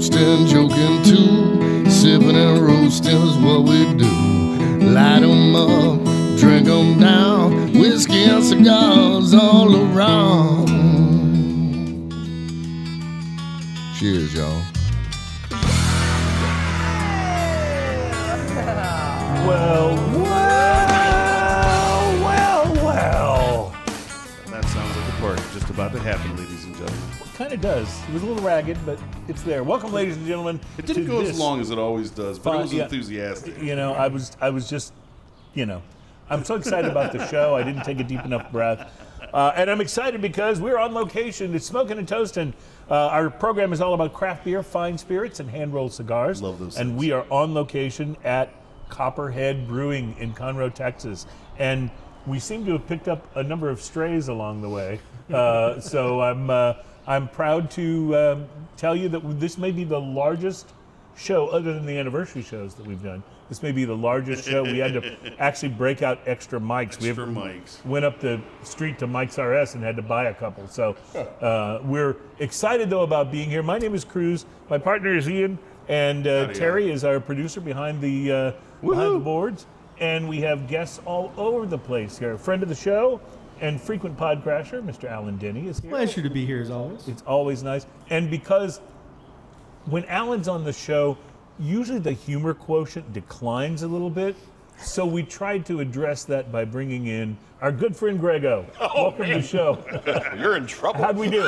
toasting, joking too. Sipping and roasting is what we do. Light 'em up, drink 'em down. Whiskey and cigars all around. Cheers, y'all. Well. That sounds like a party just about to happen, ladies and gentlemen. Kind of does. It was a little ragged, but it's there. Welcome, ladies and gentlemen. It didn't go as long as it always does, but it was enthusiastic. You know, I was just, you know, I'm so excited about the show. I didn't take a deep enough breath. And I'm excited because we're on location. It's Smoking and Toasting. Our program is all about craft beer, fine spirits, and hand-rolled cigars. Love those And things. we are on location at Copperhead Brewing in Conroe, Texas. And we seem to have picked up a number of strays along the way. So I'm proud to tell you that this may be the largest show, other than the anniversary shows that we've done. This may be the largest show. We had to actually break out extra mics. Went up the street to Mike's RS and had to buy a couple. So we're excited, though, about being here. My name is Cruz. My partner is Ian. And Terry is our producer behind the boards. And we have guests all over the place here. A friend of the show and frequent podcrasher, Mr. Alan Denny, is here. Pleasure to be here as always. It's always nice. And because when Alan's on the show, usually the humor quotient declines a little bit. So we tried to address that by bringing in our good friend GREGO. Welcome to the show. You're in trouble. How'd we do?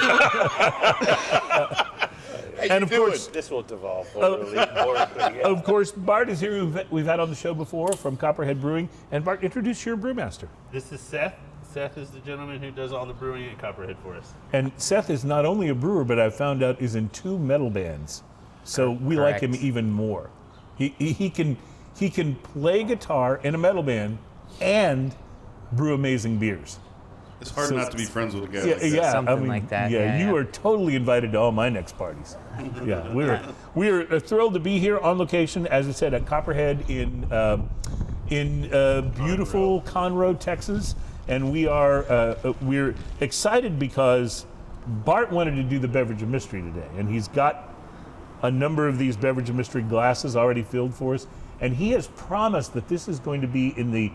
And of course, this will devolve over the of course, Bart is here, who we've had on the show before from Copperhead Brewing. And Bart, introduce your brewmaster. This is Seth. Seth is the gentleman who does all the brewing at Copperhead for us. And Seth is not only a brewer, but I've found out is in 2 metal bands. So we like him even more. He can play guitar in a metal band and brew amazing beers. It's hard not to be friends with a guy Yeah, like that. yeah, Something like that, Yeah, yeah, you yeah. are totally invited to all my next parties. Yeah, we're thrilled to be here on location, as I said, at Copperhead in beautiful Conroe, Texas, and we're excited because Bart wanted to do the beverage of mystery today, and he's got a number of these beverage of mystery glasses already filled for us, and he has promised that this is going to be in the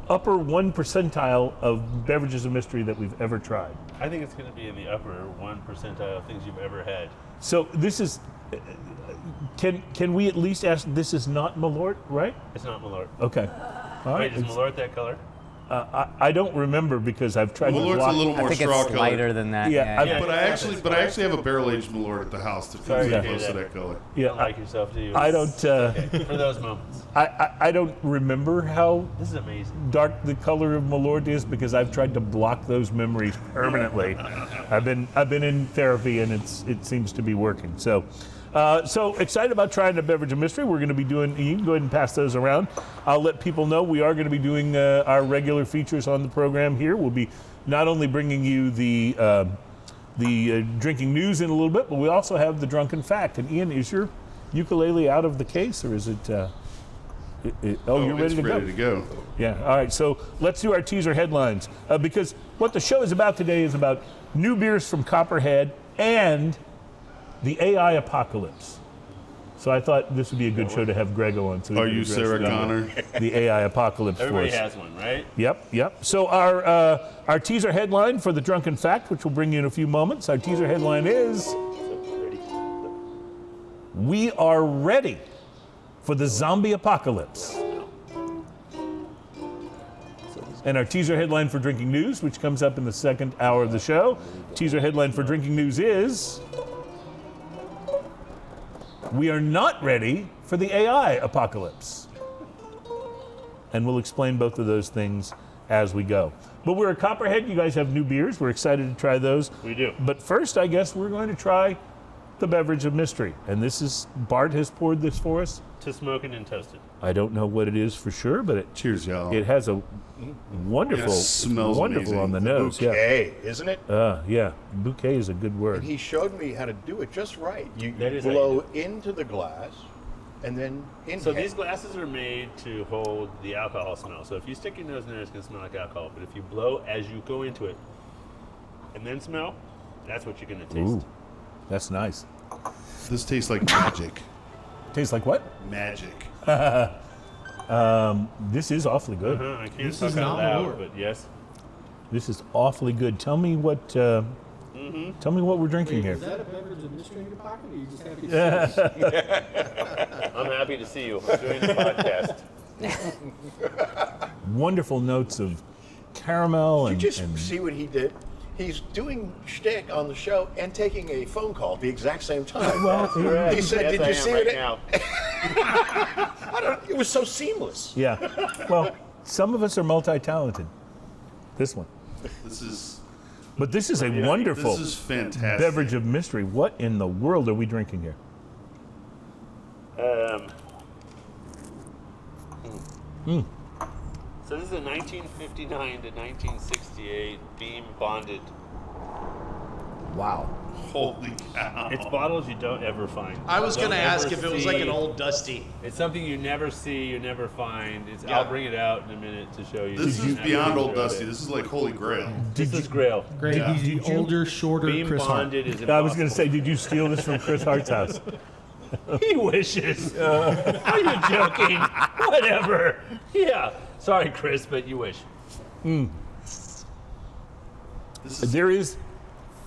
upper 1 percentile of beverages of mystery that we've ever tried. I think it's going to be in the upper 1 percentile of things you've ever had. So this is, can we at least ask, this is not Malort, right? It's not Malort. Okay. All right. Wait, is Malort that color? I don't remember because I've tried to Malort's block. a little I more think straw it's color. lighter than that. Yeah, Yeah, But I actually have a barrel-aged Malort at the house that comes Yeah. in close to that color. You Yeah, don't like yourself, do you? I don't. For those moments. I don't remember how This is amazing. dark the color of Malort is because I've tried to block those memories permanently. I've been in therapy and it seems to be working. So excited about trying the beverage of mystery. We're going to be doing. You can go ahead and pass those around. I'll let people know we are going to be doing our regular features on the program here. We'll be not only bringing you the drinking news in a little bit, but we also have the drunken fact. And Ian, is your ukulele out of the case, or is it? You're ready to go. Ready to go. Yeah, all right, so let's do our teaser headlines. Because what the show is about today is about new beers from Copperhead and the AI apocalypse. So I thought this would be a good show to have GREGO on. So we Are can you address Sarah Connor? the AI apocalypse for Everybody us. has one, right? Yep. So our teaser headline for the drunken fact, which we'll bring you in a few moments, our teaser headline is, "We are ready for the zombie apocalypse." And our teaser headline for drinking news, which comes up in the second hour of the show, teaser headline for drinking news is, "We are not ready for the AI apocalypse." And we'll explain both of those things as we go. But we're at Copperhead. You guys have new beers. We're excited to try those. We do. But first, I guess we're going to try the beverage of mystery. And this is, Bart has poured this for us. To smoking and toasted. I don't know what it is for sure, but Cheers, y'all. it has a wonderful, It smells wonderful amazing. on the nose. Bouquet, isn't it? Yeah. Bouquet is a good word. And he showed me how to do it just right. You That is how blow into the glass and then inhale. So these glasses are made to hold the alcohol smell. So if you stick your nose in there, it's going to smell like alcohol. But if you blow as you go into it and then smell, that's what you're going to taste. Ooh, that's nice. This tastes like magic. Tastes like what? Magic. This is awfully good. I can't This talk is out not loud, more. but yes. This is awfully good. Tell me what. Tell me what we're drinking here. Is that a beverage of mystery in your pocket, or you just happy to see us? I'm happy to see you. I'm doing the podcast. Wonderful notes of caramel Did and. you just and see what he did? He's doing shtick on the show and taking a phone call at the exact same time. well, He said, "Did you see right it?" now? It was so seamless. yeah. Well, some of us are multi-talented. This one, This is but this is a wonderful this is fantastic. beverage of mystery. What in the world are we drinking here? So this is a 1959 to 1968 beam bonded. Wow. Holy cow! It's bottles you don't ever find. I was going to Don't ask ever if it was like see. an old dusty. It's something you never see, you never find. Yeah. I'll bring it out in a minute to show you. This You is can beyond actually old enjoy dusty. it. This is like Holy Grail. This is Grail. Great. Yeah. He's the older, shorter Beam Chris Hart. bonded is I was going to impossible. say, did you steal this from Chris Hart's house? He wishes. Are you joking? Whatever. Yeah. Sorry, Chris, but you wish. This is There is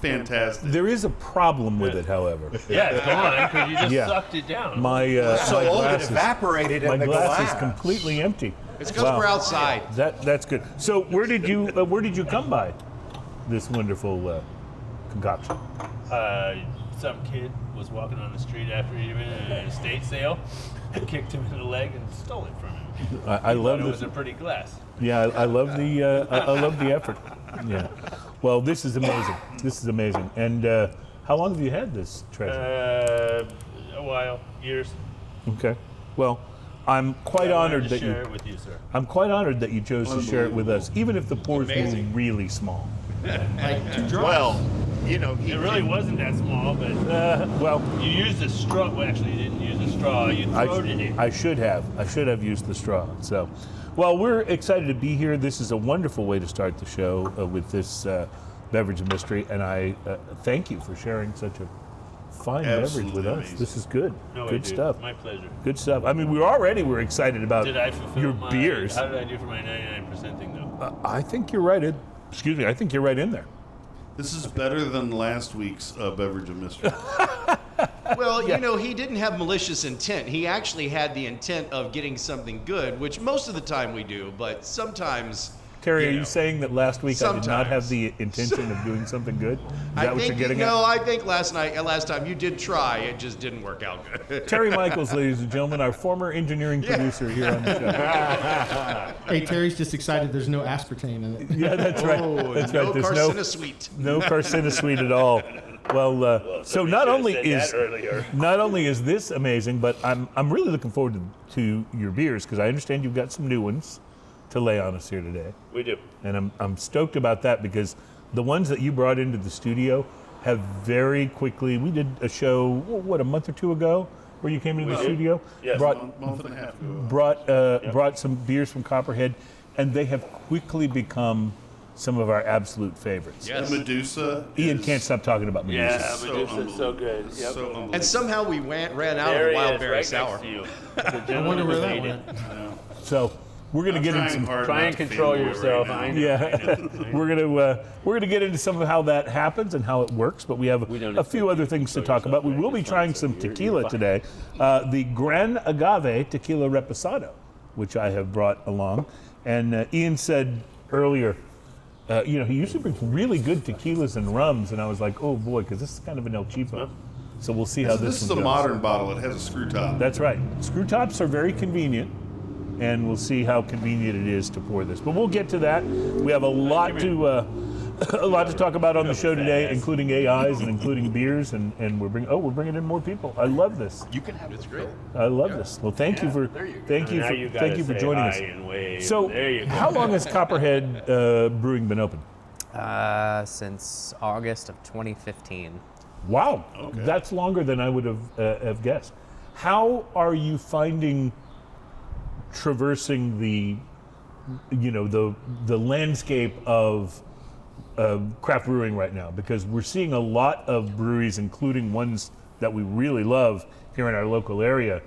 fantastic. a problem with it, however. Yeah, it's gone because you just Yeah. sucked it down. My So my old it glass is, evaporated my in the glass glass. is completely empty. It's because Wow. we're outside. That's good. So where did you come by this wonderful concoction? Some kid was walking on the street after he'd been at an estate sale and kicked him in the leg and stole it from him. I love Thought it this. was a pretty glass. Yeah, I love the I love the effort. Yeah. Well, this is amazing. This is amazing. And how long have you had this treasure? A while, years. Okay. Well, I'm quite I wanted honored to that share you. it with you, sir. I'm quite honored that you chose to share it with us, even if the pours were Amazing. really small. Like 2 drops. Well, you know, he It really wasn't that small, but Well, you used a straw. Well, actually, you didn't use a straw. You throated it. I should have. I should have used the straw. So, well, we're excited to be here. This is a wonderful way to start the show with this beverage of mystery, and I thank you for sharing such a fine beverage with Absolutely us. amazing. This is good. No, good dude, stuff. My pleasure. Good stuff. I mean, we already were excited about Did I fulfill your my beers. How did I do for my 99% thing, though? I think you're right. Excuse me. I think you're right in there. This is better than last week's beverage of mystery. Well, you know, he didn't have malicious intent. He actually had the intent of getting something good, which most of the time we do, but sometimes. Terry, are you know, saying that last week I did not have sometimes. the intention of doing something good? Is I that what you're think getting no, at? I think last time you did try, it just didn't work out good. Terry Michaels, ladies and gentlemen, our former engineering producer here on the show. Hey, Terry's just excited there's no aspartame in it. Yeah, that's right. Oh, That's no right. There's carcinosweet. no carcinosweet at all. Well, so not only is this amazing, but I'm really looking forward to your beers because I understand you've got some new ones to lay on us here today, We do. and I'm stoked about that because the ones that you brought into the studio have very quickly. We did a show a month or two ago where you came into the did. studio, Yes. month and a half ago. brought some beers from Copperhead, and they have quickly become some of our absolute favorites. Yes. The Medusa. Ian is can't stop talking about Medusa. Yeah, so Medusa's so good. unbelievable. Yep. So unbelievable. And somehow we ran out There of he wild is, berry right sour. next to you. I wonder where that went. So we're gonna I'm get into trying some. hard Try not and to control fanboy yourself. right now. I know. Yeah, we're gonna get into some of how that happens and how it works, but we have We don't a few other things to talk about. We will be trying some tequila today, the Gran Agave Tequila Reposado, which I have brought along. And Ian said earlier, he usually brings really good tequilas and rums, and I was like, oh boy, because this is kind of an El Cheapo. So we'll see how This is one a goes. modern bottle. It has a screw top. That's right. Screw tops are very convenient, and we'll see how convenient it is to pour this. But we'll get to that. We have a lot to talk about on the show today, including AIs and including beers, and we're bringing in more people. I love this. You can have it. It's great. I love this. Well, thank you for Now you thank you for gotta joining say us. hi and wave. So, there you go. how long has Copperhead Brewing been open? Since August of 2015. Wow, that's longer than I would have guessed. How are you finding traversing the landscape of craft brewing right now? Because we're seeing a lot of breweries, including ones that we really love here in our local area,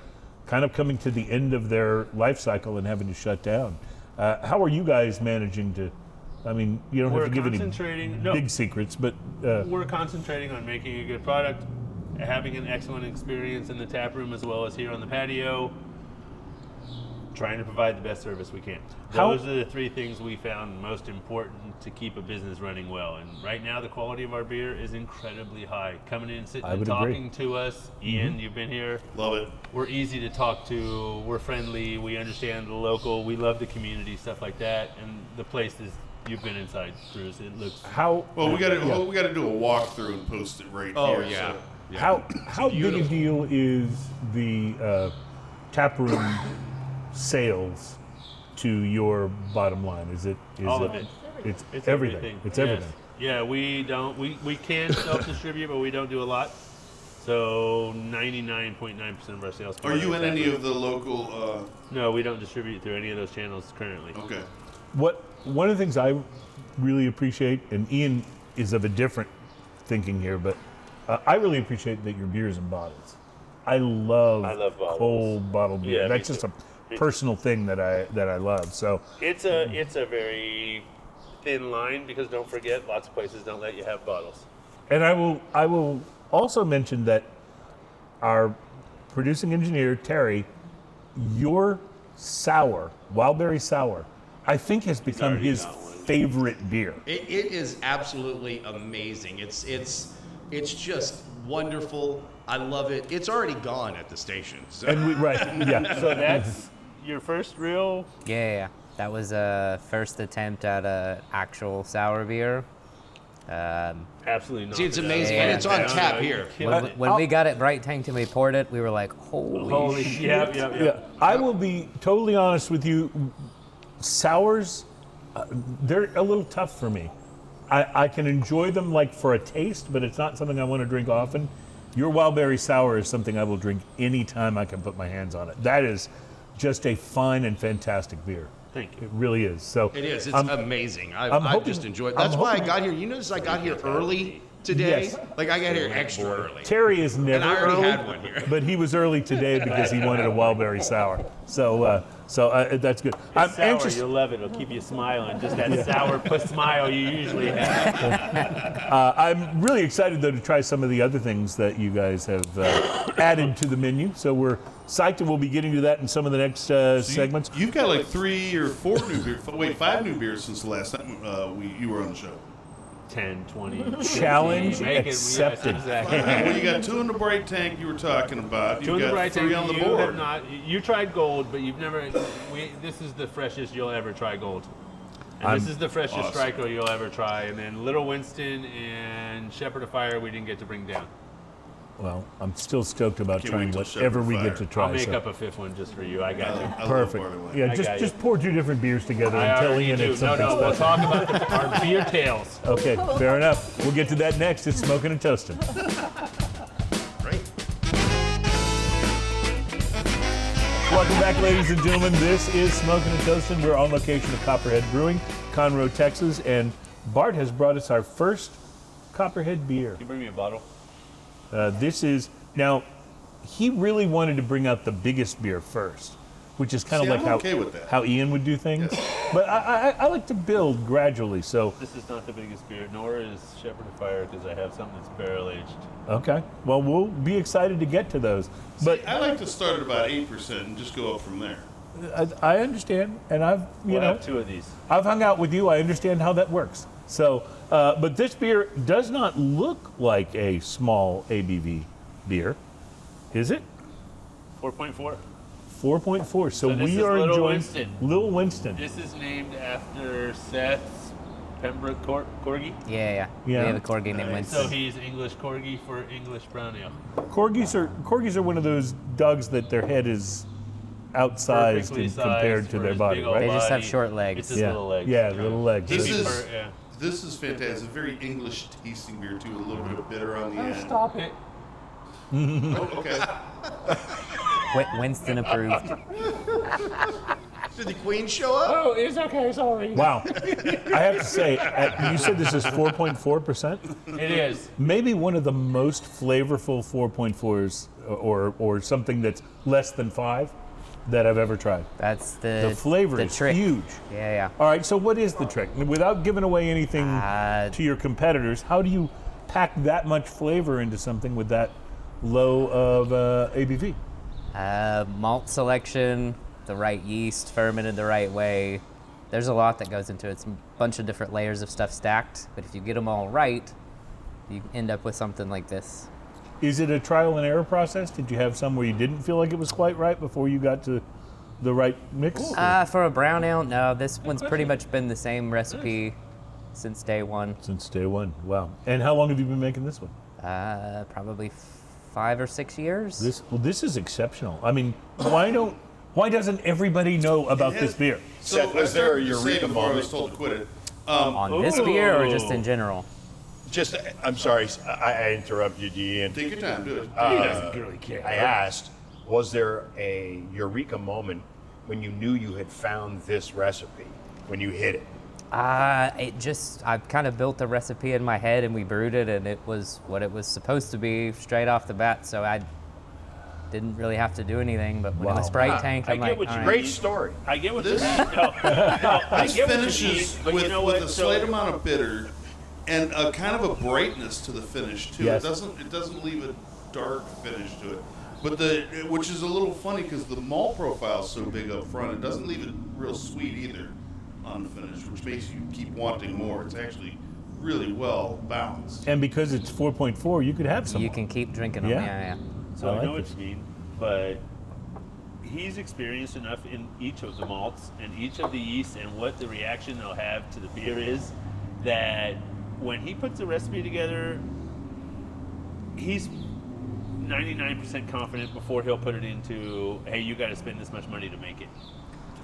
kind of coming to the end of their life cycle and having to shut down. How are you guys managing to? I mean, you don't have to give any big secrets, but we're concentrating on making a good product, having an excellent experience in the tap room as well as here on the patio, trying to provide the best service we can. Those are the three things we found most important to keep a business running well. And right now, the quality of our beer is incredibly high. Coming in, sitting and talking to us. Ian, you've been here. Love it. We're easy to talk to. We're friendly. We understand the local. We love the community, stuff like that. And the place is, you've been inside, Cruz. It looks well. We got to do a walkthrough and post it right here. Oh yeah. So. How big a deal is the tap room sales to your bottom line? Is all of it. It's everything. It's everything. Yeah, we can self-distribute, but we don't do a lot. So 99.9% of our sales. Are you in any of the local? No, we don't distribute through any of those channels currently. Okay. One of the things I really appreciate, and Ian is of a different thinking here, but I really appreciate that your beer's in bottles. I love bottles. cold bottled beer. Yeah, That's just a personal thing that I love. So it's a very thin line, because don't forget, lots of places don't let you have bottles. And I will also mention that our producing engineer Terry, your sour, Wildberry Sour, I think has become his favorite beer. It is absolutely amazing. It's just wonderful. I love it. It's already gone at the station. So. And So that's your first real. Yeah. That was a first attempt at a actual sour beer. Absolutely not. See, it's amazing, Yeah. and it's on tap here. When we got it Bright Tanked and we poured it, we were like, holy shit. Yeah. I will be totally honest with you. Sours, they're a little tough for me. I can enjoy them like for a taste, but it's not something I want to drink often. Your Wildberry Sour is something I will drink anytime I can put my hands on it. That is just a fine and fantastic beer. Thank you. It really is. So It is. It's amazing. I'm I've hoping- just enjoyed it. I'm That's why I hoping- got here. You notice I got here early today? Yes. Like, I got here extra early. Terry is never And I already early, had one here. but he was early today because he wanted a Wildberry Sour. So that's good. I'm Sour, anxious. you'll love it. It'll keep you smiling. Just that sour smile you usually have. I'm really excited, though, to try some of the other things that you guys have added to the menu. So we're psyched, and we'll be getting to that in some of the next segments. You've got like 3 or 4 new beers. Wait, 5 new beers since the last time you were on the show. 10, 20. Challenge Make it- accepted. Yes, exactly. Well, you got 2 in the bright tank you were talking about. Two You've in the got bright 3 tank. on the You have board. not. You tried gold, but you've never. This is the freshest you'll ever try gold. And this is the freshest awesome. Striker you'll ever try. And then Little Winston and Shepherd of Fire we didn't get to bring down. Well, I'm still stoked about Can't trying wait till whatever Shepherd we of get to Fire. try. I'll make so. up a 5th one just for you. I got you. I love Perfect. barley wine. Yeah, I got just pour 2 different beers together I and tell already Ian do. it's No, something we'll special. talk about our beer tales. Okay, fair enough. We'll get to that next. It's Smoking and Toasting. Right? Welcome back, ladies and gentlemen. This is Smoking and Toasting. We're on location at Copperhead Brewing, Conroe, Texas, and Bart has brought us our first Copperhead beer. Can you bring me a bottle? This is, now, he really wanted to bring out the biggest beer first, which is kind of See, like I'm okay with that. how Ian would do things. But I like to build gradually, so. This is not the biggest beer, nor is Shepherd of Fire, because I have something that's barrel aged. Okay, well, we'll be excited to get to those. But I like to start at about 8% and just go up from there. I understand, and We'll have 2 of these. I've hung out with you. I understand how that works. So, but this beer does not look like a small ABV beer, is it? 4.4. 4.4. So this we is are Little enjoying Winston. Little Winston. This is named after Seth's Pembroke Corgi. Yeah. Yeah. We have a corgi named So Winston. he's English Corgi for English Brown Ale. Corgis are one of those dogs that their head is outsized Perfectly and sized compared to for their his body, big old right? They just have body. short legs. It's his Yeah. little legs. Yeah, little legs. This Maybe is- yeah. This is fantastic. It's a very English tasting beer too, a little bit of bitter on the end. Stop it. Oh, okay. Winston approved. Did the Queen show up? Oh, it's okay, sorry. Wow. I have to say, you said this is 4.4%? It is. Maybe one of the most flavorful 4.4s or something that's less than 5 that I've ever tried. That's the flavor is trick. huge. Yeah. All right, so what is the trick? Without giving away anything to your competitors, how do you pack that much flavor into something with that low of ABV? Malt selection, the right yeast, fermented the right way. There's a lot that goes into it. It's a bunch of different layers of stuff stacked, but if you get them all right, you end up with something like this. Is it a trial and error process? Did you have some where you didn't feel like it was quite right before you got to the right mix? For a brown ale, no. This one's pretty much been the same recipe since day one. Since day one, wow. And how long have you been making this one? Probably 5 or 6 years. This is exceptional. I mean, why doesn't everybody know about this beer? Seth, was there a eureka before I was moment? told to quit it. On this beer or just in general? Just, I'm sorry, I interrupted you, Ian. Take your time, do it. He doesn't really care. I asked, was there a eureka moment when you knew you had found this recipe, when you hit it? I kind of built the recipe in my head and we brewed it and it was what it was supposed to be straight off the bat. So I didn't really have to do anything, but when it was Bright Tank, I'm I get like, what you all right. Great story. I get what This- you mean. No, I This get what you finishes mean, but with, you know with what? a So- slight amount of bitter and a kind of a brightness to the finish too. Yes. It doesn't leave a dark finish to it. But which is a little funny because the malt profile is so big up front, it doesn't leave it real sweet either on the finish, which makes you keep wanting more. It's actually really well balanced. And because it's 4.4, you could have some. You can keep drinking them. Yeah. Yeah. So I I like know what this. you mean, but he's experienced enough in each of the malts and each of the yeasts and what the reaction they'll have to the beer is that when he puts a recipe together, he's 99% confident before he'll put it into, hey, you got to spend this much money to make it.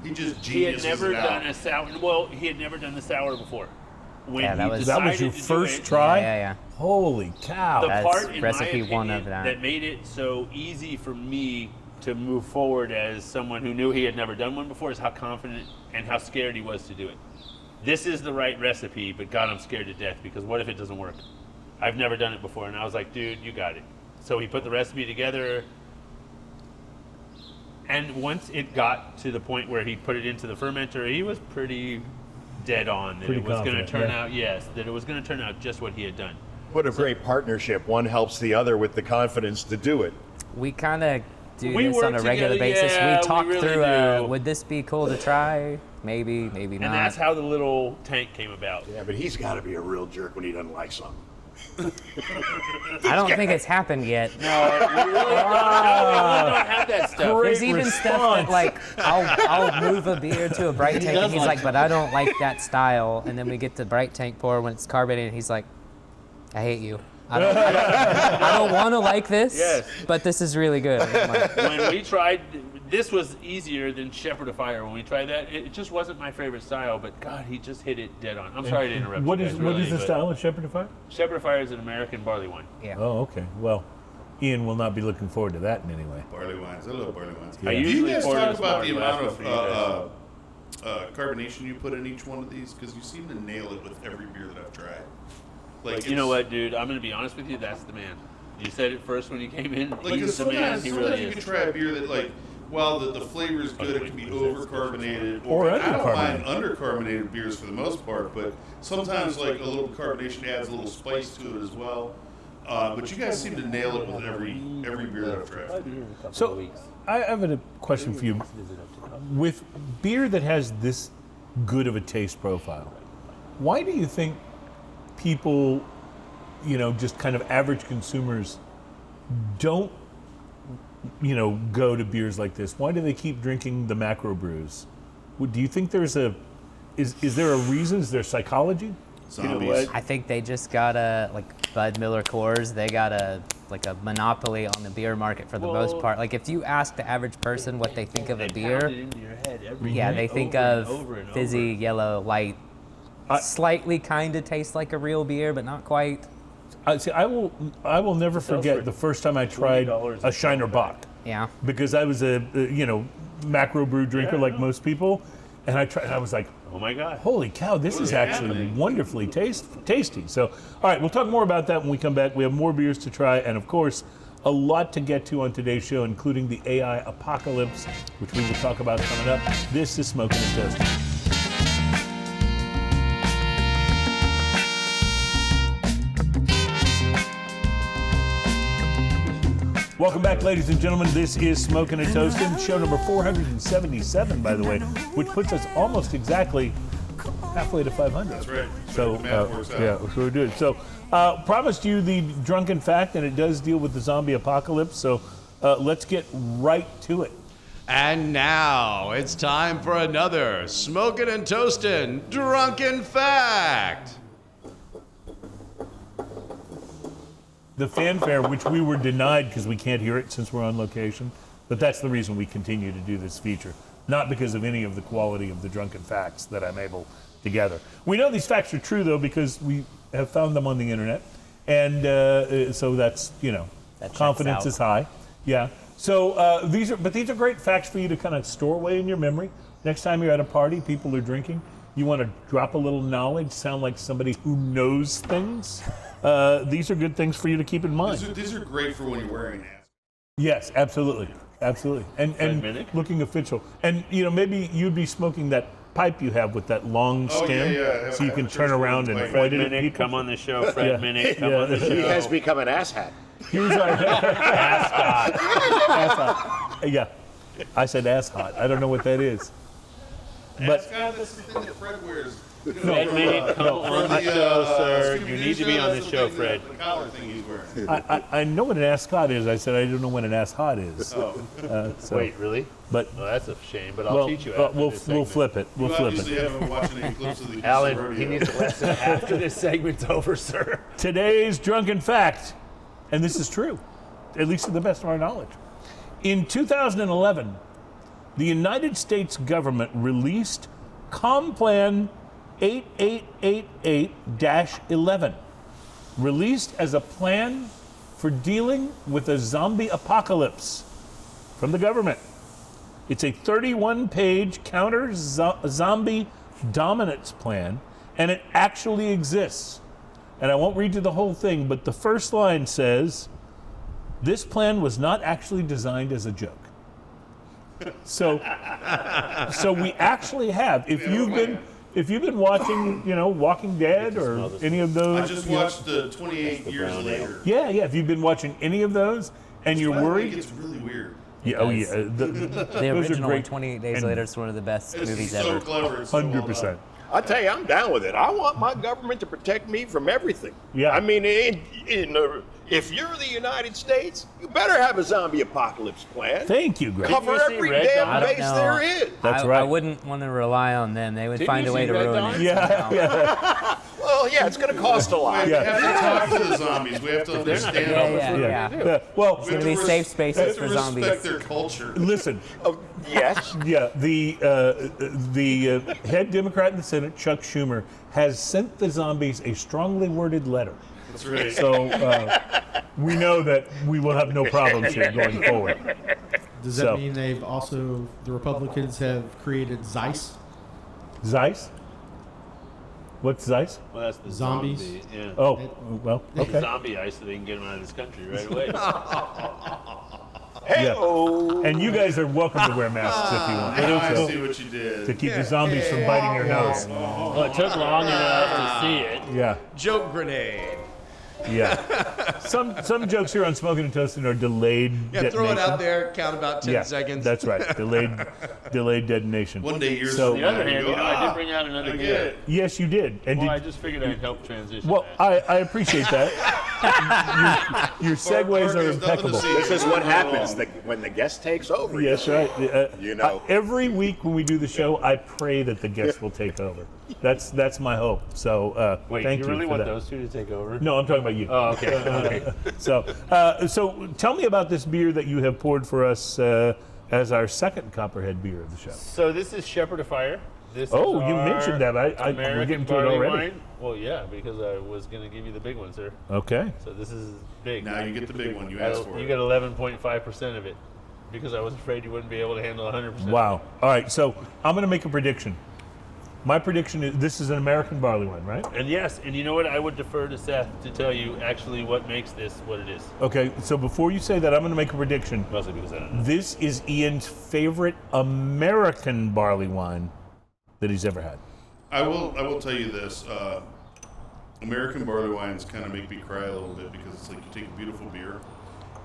He just He had geniuses never it out. done a sour. Well, he had never done the sour before. When Yeah, that he was- That was decided your to do first it, try? Yeah. Holy cow. the That's part in recipe my one opinion, of that. made it so easy for me to move forward as someone who knew he had never done one before is how confident and how scared he was to do it. This is the right recipe, but God, I'm scared to death because what if it doesn't work? I've never done it before, and I was like, dude, you got it. So he put the recipe together, and once it got to the point where he put it into the fermenter, he was pretty dead on that Pretty it was going to confident, turn yeah. out, yes, that it was going to turn out just what he had done. What a great partnership. One helps the other with the confidence to do it. We kind of do We this work on a regular together, basis. yeah, we talk we really through, do. would this be cool to try? Maybe, maybe not. And that's how the little tank came about. Yeah, but he's got to be a real jerk when he doesn't like something. I don't think it's happened yet. We really don't have that stuff. Great There's even stuff response. that like I'll move a beer to a Bright Tank and he's like, but I don't like that style. And then we get the Bright Tank pour when it's carbonated and he's like, I hate you. I don't want to like this, Yes. but this is really good. And I'm like, When we tried, this was easier than Shepherd of Fire. When we tried that, it just wasn't my favorite style, but God, he just hit it dead on. I'm sorry to interrupt What you is guys, what really, is the but style of Shepherd of Fire? Shepherd of Fire is an American barley wine. yeah. Oh, okay. Well, Ian will not be looking forward to that in any way. Barley wines. I love barley wines. Yeah. I Do you usually guys pour talk this about the barley amount last of for you guys. carbonation you put in each one of these? Because you seem to nail it with every beer that I've tried. Like You know it's- what, dude? I'm going to be honest with you. That's the man. You said it first when you came in. Like, He's 'cause the man. sometimes, He sometimes really you is. can try a beer that, like, while the flavor is good, it can be over-carbonated. Or I don't mind undercarbonated. under-carbonated beers for the most part, but sometimes, like, a little carbonation adds a little spice to it as well. But you guys seem to nail it with every beer that I've tried. So, I have a question for you. With beer that has this good of a taste profile, why do you think people, just kind of average consumers don't, go to beers like this? Why do they keep drinking the macro brews? Do you think there's is there a reason? Is there psychology? Zombies. I think they just got like Bud Miller Coors, they got a monopoly on the beer market for the most part. Like if you ask the average person what they think of a Pound it beer, into your head every yeah, night, they think over and of over and fizzy, over. yellow, light, slightly kind of tastes like a real beer, but not quite. I will never Sells forget for the first time I tried $20 a Shiner Bock. Yeah. Because I was macro brew drinker like most people, and I tried. I was like, Oh my God. holy cow, this is actually wonderfully tasty. So, all right, we'll talk more about that when we come back. We have more beers to try, and of course, a lot to get to on today's show, including the AI apocalypse, which we will talk about coming up. This is Smoking and Toasting. Welcome back, ladies and gentlemen. This is Smoking and Toasting, show number 477, by the way, which puts us almost exactly halfway to 500. That's right. So, The math works out. yeah, so we're good. So, promised you the drunken fact, and it does deal with the zombie apocalypse. So, let's get right to it. And now it's time for another Smoking and Toasting Drunken Fact. The fanfare, which we were denied because we can't hear it since we're on location, but that's the reason we continue to do this feature, not because of any of the quality of the drunken facts that I'm able to gather. We know these facts are true, though, because we have found them on the internet, and so that's, That checks confidence out. is high. Yeah. So these are great facts for you to kind of store away in your memory. Next time you're at a party, people are drinking, you want to drop a little knowledge, sound like somebody who knows things. These are good things for you to keep in mind. These are great for when you're wearing an mask. Yes, absolutely, absolutely, and Minnick? looking official. And maybe you'd be smoking that pipe you have with that long Oh, stem, yeah. so you I can have a turn church around pipe. and Fred point it at Minnick, people. come on the show. Fred Minnick, come Yeah. on the He has show. become an asshat. Here's our Ascot. ass hot. Yeah, I said ass hot. I don't know what that is, but God, that's the thing that Fred wears. Fred Minnick, come on the show, sir. You need to be on the show, Fred. The collar thing he's wearing. I know what an ass hot is. I said I don't know what an ass hot is. Oh, So, Wait, really? but Well, that's a shame, but I'll well, teach you after we'll this segment. flip it. We'll you flip obviously it. haven't been watching any clips of the Alan, rodeo. he needs a lesson after this segment's over, sir. Today's drunken fact, and this is true, at least to the best of our knowledge. In 2011, the United States government released Complan 8888-11, released as a plan for dealing with a zombie apocalypse from the government. It's a 31-page counter-zombie dominance plan, and it actually exists. And I won't read you the whole thing, but the first line says, this plan was not actually designed as a joke. So we actually have. If you've been watching, Walking Dead or any of those, I just watched the 28 years later. yeah. If you've been watching any of those, and you're By the way, worried, It's really weird. yeah, oh does. yeah, The those are original great. 28 Days And Later is one of the best It's movies so ever. clever. It's so well done. 100%. I tell you, I'm down with it. I want my government to protect me from everything. Yeah. I mean, if you're the United States, you better have a zombie apocalypse plan. Thank you, Greg. Cover you see every Red damn Dawn? I don't base know. there is. That's I right. wouldn't want to rely on them. They would Didn't find you a way see to Red ruin Dawn? it. Yeah, somehow. yeah. Well, yeah, it's going to cost a lot. We Yeah. have to talk to the zombies. We have to understand Yeah, them. yeah. Well, We gonna have be to safe spaces we have for to zombies. respect their culture. listen. Oh, yes. Yeah, the head Democrat in the Senate, Chuck Schumer, has sent the zombies a strongly worded letter. That's right. So we know that we will have no problems here going forward. Does So- that mean the Republicans have created Zeiss? Zeiss? What's Zeiss? Well, that's the Zombies. zombie, yeah. Oh, well, The okay. zombie ice so they can get them out of this country right away. Hey-oh. And you guys are welcome to wear masks if you want. Now I So- see what you did. to keep the zombies from biting your nose. Well, it took long enough to see it. Yeah, Joke grenade. yeah. Some jokes here on Smoking and Toasting are delayed Yeah, throw it detonation. out there, count about 10 Yeah, seconds. that's right. Delayed detonation. One day years So- from On the now, other you hand, go, I did bring out another I get beer. it. Yes, you did. And Well, I did, just figured I'd help transition. well, that. I appreciate that. Your segues Bart, are there's nothing to impeccable. see. This is what happens when the guest takes over. Yes, right. You know. Every week when we do the show, I pray that the guest will take over. That's my hope. So Wait, thank you you really for want that. those two to take over? No, I'm talking about you. Oh, okay. Okay. So tell me about this beer that you have poured for us as our second Copperhead beer of the show. So this is Shepherd of Fire. This Oh, is you our mentioned that. We're American getting to it barley already. wine. Well, yeah, because I was going to give you the big one, sir. Okay. So this is big. Now you get the big one. You asked for You it. get 11.5% of it. because I was afraid you wouldn't be able to handle 100%. Wow. All right, so I'm going to make a prediction. My prediction is this is an American barley wine, right? And yes, and you know what? I would defer to Seth to tell you actually what makes this what it is. Okay, so before you say that, I'm going to make a prediction. Mostly because I don't know. This is Ian's favorite American barley wine that he's ever had. I will tell you this. American barley wines kind of make me cry a little bit because it's like you take a beautiful beer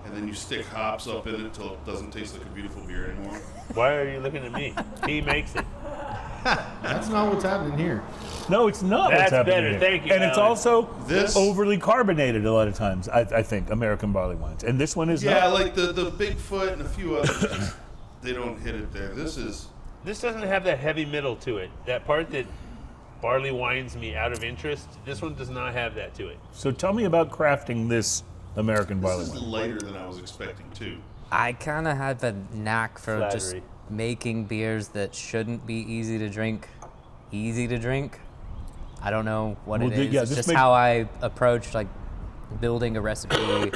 and then you stick hops up in it until it doesn't taste like a beautiful beer anymore. Why are you looking at me? He makes it. That's not what's happening here. No, it's not what's That's happening better. here. Thank you, And it's Alan. also This- overly carbonated a lot of times, I think, American barley wines. And this one is Yeah, not. like the Bigfoot and a few others, just, they don't hit it there. This Doesn't have that heavy middle to it. That part that barley wines me out of interest, this one does not have that to it. So tell me about crafting this American barley is wine. lighter than I was expecting too. I kind of have a knack for just Flattery. making beers that shouldn't be easy to drink. I don't know what Well, it is. yeah, It's this just make- how I approach like building a recipe,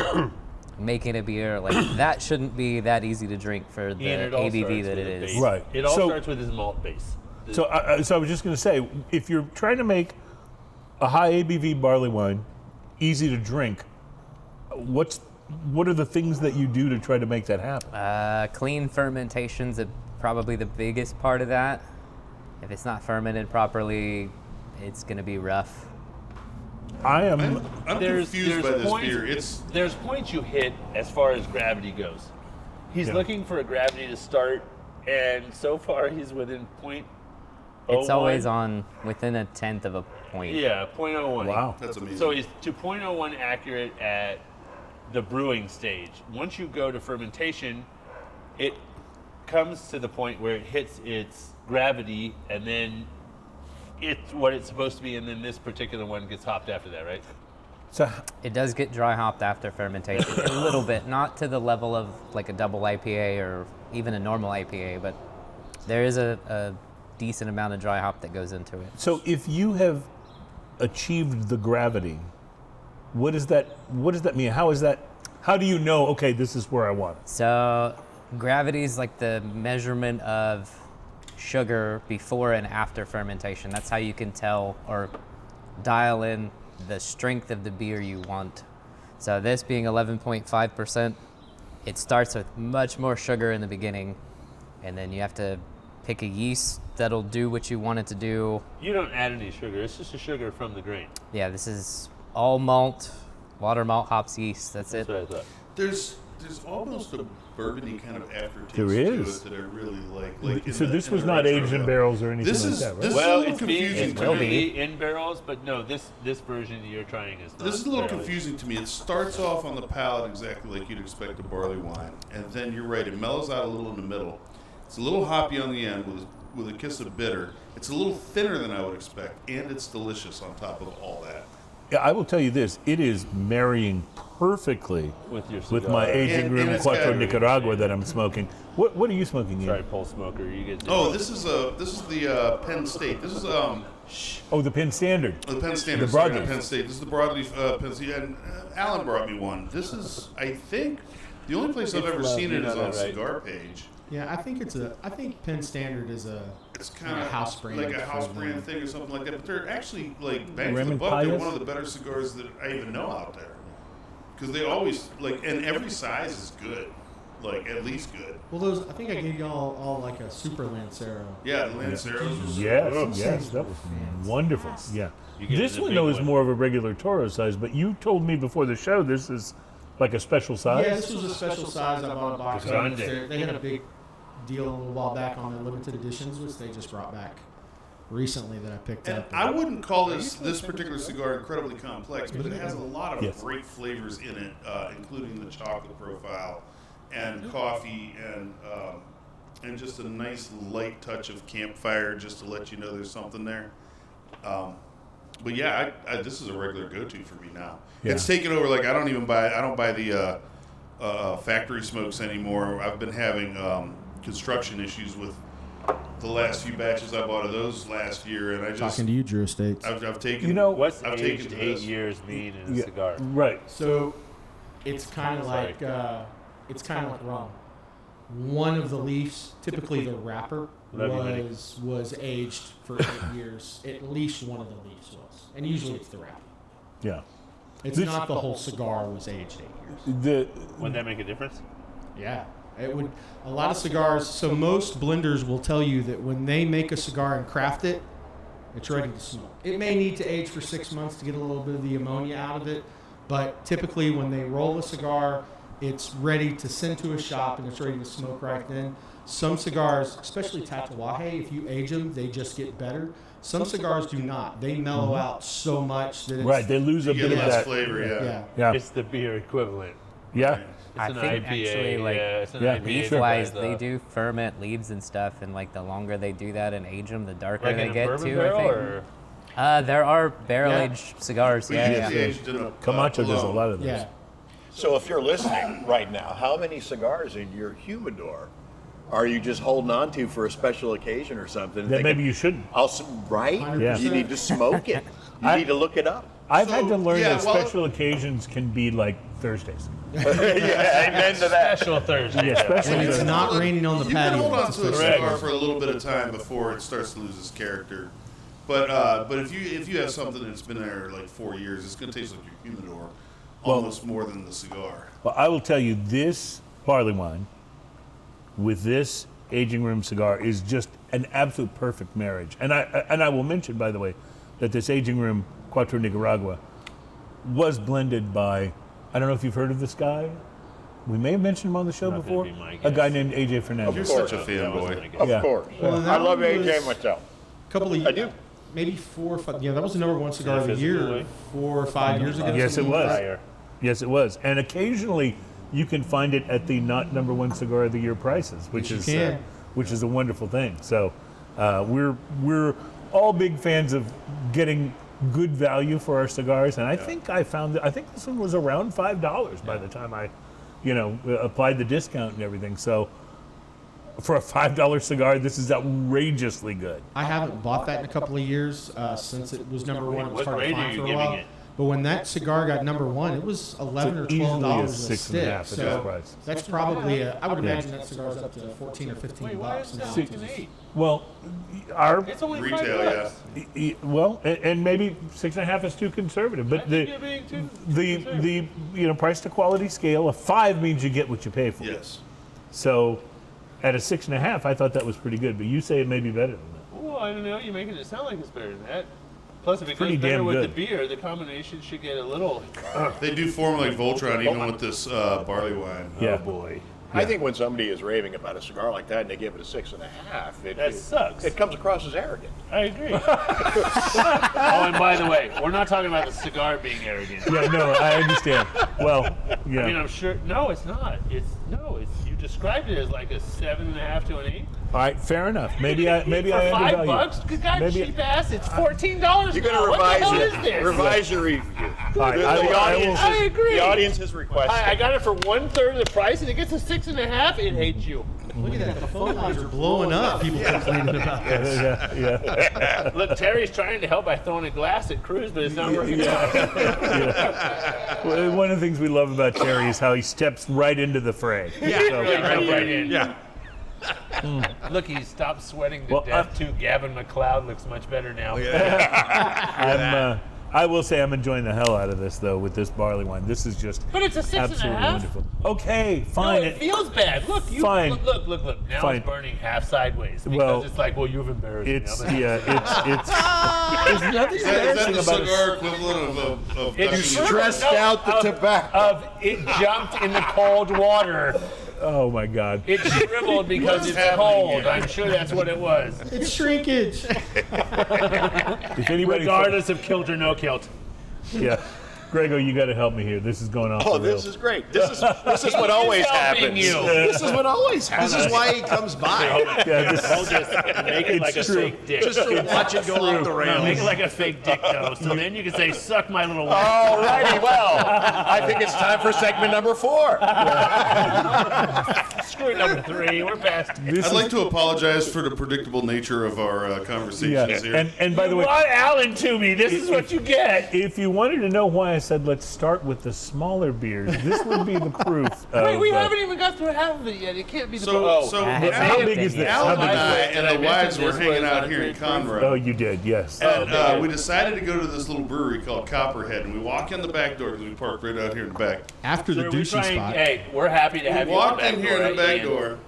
making a beer. Like that shouldn't be that easy to drink for the And it all ABV starts that with it a is. base. Right. It all So- starts with his malt base. So I was just going to say, if you're trying to make a high ABV barley wine easy to drink, what are the things that you do to try to make that happen? Clean fermentation's probably the biggest part of that. If it's not fermented properly, it's going to be rough. I'm I'm confused by this beer. There's points you hit as far as gravity goes. He's Yeah. looking for a gravity to start, and so far he's within point. It's always on within a tenth of a point. Yeah, 0.01. Wow. That's amazing. So he's to 0.01 accurate at the brewing stage. Once you go to fermentation, it comes to the point where it hits its gravity, and then it's what it's supposed to be, and then this particular one gets hopped after that, right? So It does get dry hopped after fermentation, a little bit, not to the level of like a double IPA or even a normal IPA, but there is a decent amount of dry hop that goes into it. So if you have achieved the gravity, what does that mean? How do you know, okay, this is where I want it? So gravity is like the measurement of sugar before and after fermentation. That's how you can tell or dial in the strength of the beer you want. So this being 11.5%, it starts with much more sugar in the beginning, and then you have to pick a yeast that'll do what you want it to do. You don't add any sugar. It's just a sugar from the grain. Yeah, this is all malt, water, malt, hops, yeast. That's it. That's what I thought. There's almost a bourbony kind of aftertaste There to is. it that I really like. So this was not aged in barrels or anything This like is that, right? this Well, is a little it's being confusing it's to will me. be in barrels, but no, this version that you're trying is not. This is a little barrel aged. confusing to me. It starts off on the palate exactly like you'd expect a barley wine, and then you're right, it mellows out a little in the middle. It's a little hoppy on the end with a kiss of bitter. It's a little thinner than I would expect, and it's delicious on top of all that. Yeah, I will tell you this, it is marrying perfectly With your with my cigar. aging And room it's Quattro got- Nicaragua that I'm smoking. What are you smoking, Ian? Sorry, pole smoker. You get. Oh, this is the Penn State. This is Oh, the Penn Standard. the Penn Standard. The sorry, broadleaf. not Penn State. This is the broadleaf Penn State. And Alan brought me one. This is, I think, the only place I've ever seen it is on Cigar Page. Yeah, I think Penn Standard is It's kind a of house brand like a house for brand them. thing or something like that. But they're actually like bang for the Raymond buck. They're Pius? one of the better cigars that I even know out there. Because they always and every size is good, like at least good. Well, I think I gave y'all all like a super Lancero. Yeah, the Lanceros. Was Yes, that was wonderful. Yeah. You get This the one, big though, is one. more of a regular Toro size, but you told me before the show this is like a special size. Yeah, this was a special size. I bought a box of them. Grande. They had a big deal a little while back on the limited editions, which they just brought back recently that I picked And up. I wouldn't call this particular cigar incredibly complex, but it has a lot of Yes. great flavors in it, including the chocolate profile and coffee and just a nice light touch of campfire just to let you know there's something there. But yeah, this is a regular go-to for me now. Yeah. It's taken over. Like I don't buy the factory smokes anymore. I've been having construction issues with the last few batches I bought of those last year, and I just Talking to you, Drew Estates. I've taken. You know, What's I've aged taken 8 this. years mean in a Yeah, cigar? Right. So it's kind of Sorry. like rum. one of the leaves, typically the wrapper, Lovely. was aged for 8 years. At least one of the leaves was, and usually it's the wrapper. Yeah. It's not the whole cigar was aged 8 years. Wouldn't that make a difference? Yeah, it would. A lot of cigars. So most blenders will tell you that when they make a cigar and craft it, it's ready to smoke. It may need to age for 6 months to get a little bit of the ammonia out of it, but typically when they roll a cigar, it's ready to send to a shop and it's ready to smoke right then. Some cigars, especially Tatuaje, if you age them, they just get better. Some cigars do not. They mellow out so much that it's... Right, they lose a You bit get of less that. flavor, Yeah. Yeah. It's the beer equivalent. Yeah. It's I an think IPA. actually, like, it's an Yeah, IPA. leaf-wise, but, they do ferment leaves and stuff, and like the longer they do that and age them, the darker like they in a get bourbon too. barrel, I think. or There are barrel-aged cigars. We Yeah, usually yeah. aged in a Camacho does a alone. lot of those. Yeah. So if you're listening right now, how many cigars in your humidor are you just holding on to for a special occasion or something? That maybe you shouldn't. Right? Yeah. You need to smoke it. You need to look it up. I've So, had to learn yeah, that well- special occasions can be like Thursdays. Yeah, amen to that. special Thursday. Yeah, especially When it's Thursdays. not raining on the You patio. can hold on it's to a Correct. cigar for a little bit of time before it starts to lose its character. But if you have something that's been there like 4 years, it's going to taste like your humidor almost more than the cigar. Well, I will tell you, this barley wine with this aging room cigar is just an absolute perfect marriage. And I will mention, by the way, that this aging room Cuatro Nicaragua was blended by, I don't know if you've heard of this guy. We may have mentioned him on the show Not gonna before. be my A guy guess. named AJ Fernandez. You're course. such a fanboy. Of Yeah. course. Well, I that love one AJ was- myself. Couple of I do. maybe 4 or 5. Yeah, that was the number one cigar of the Physical year way? 4 or 5 years ago. Yes, it something like was. that. Yes, it was. And occasionally you can find it at the not number one cigar of the year prices, which Yes, you is can. which is a wonderful thing. So we're all big fans of getting good value for our cigars, and I think I think this one was around $5 by the time I, applied the discount and everything. So for a $5 cigar, this is outrageously good. I haven't bought that in a couple of years since it was number one. It was What hard to grade are find you for a giving while. it? But when that cigar got number one, it was $11 or Easily $12 a a 6.5 stick. at this So price. that's probably I would imagine that cigar's up to 14 or 15 Wait, why bucks is now. that 6.8? Well, our It's only Retail, $5. well, and maybe 6.5 is too conservative, I but think you're being too conservative. the price to quality scale, a 5 means you get what you pay for. Yes. So at a 6.5, I thought that was pretty good, but you say it may be better than that. Well, I don't know. You're making it sound like it's better than that. Plus, if it Pretty goes better damn with good. the beer, the combination should get a little. They do form like Voltron even with this barley wine. Yeah. Oh boy. I think when somebody is raving about a cigar like that and they give it a 6.5, That sucks. It comes across as arrogant. I agree. Oh, and by the way, we're not talking about the cigar being arrogant. Yeah, no, I understand. Well, yeah. I mean, I'm sure. No, it's not. It's you described it as like a 7.5 to an 8. All right, fair enough. Maybe I For undervalue. $5, good God, Maybe- cheap ass. It's $14. You're now. going to What the hell is revise this? your revise your review. All right, The I will- audience I is- agree. The audience has requested. I got it for 1/3 of the price, and it gets a 6.5. It hates you. Look at that. The phone lines are blowing up. People complaining about this. yeah. Look, Terry's trying to help by throwing a glass at Cruz, but it's not working. Well, one of the things we love about Terry is how he steps right into the fray. Yeah, So- really jump right in. Yeah. Look, he stopped sweating to Well, death too. Gavin McLeod looks much better now. I will say I'm enjoying the hell out of this though with this barley wine. This is just But it's a 6.5. absolutely wonderful. Okay, No, fine. it feels bad. Look, you Fine. Look. Now Fine. it's burning half sideways because Well, it's like, well, you've embarrassed me. It's I'm yeah, it's there's nothing Is that embarrassing the about it. cigar equivalent of It's gushing- stressed out the tobacco. Of it jumped in the cold water. Oh my God. It shriveled because it's happening cold. here? I'm sure that's what it was. It's shrinkage. If anybody, Regardless of kilt or no kilt. yeah, Grego, you got to help me here. This is going off Oh, the rails. this is great. This is what always helping happens. you. This is what always happens. This is why he comes by. Yeah, this I'll just make it like a It's true. fake dick. Just to watch it go off the No, rails. make it like a fake dick though. So then you can say, "Suck my little." All righty, well, I think it's time for segment number 4. We're number 3. We're past. I'd like to apologize for the predictable nature of our conversations here. And by the way, brought Alan to me. This is what you get. if you wanted to know why I said let's start with the smaller beers, this would be the proof. Wait, we of, haven't even got through half of it yet. It can't be the So how big is this? Alan How and big- I and the wives were this hanging was out on here in page 44. Oh, Conroe. you did, yes. And we decided to go to this little brewery called Copperhead, and we walk in the back door because we parked right out here in the back. After the douchey spot. Hey, we're happy to have We you on walked the back in here door, in the back Ian. door,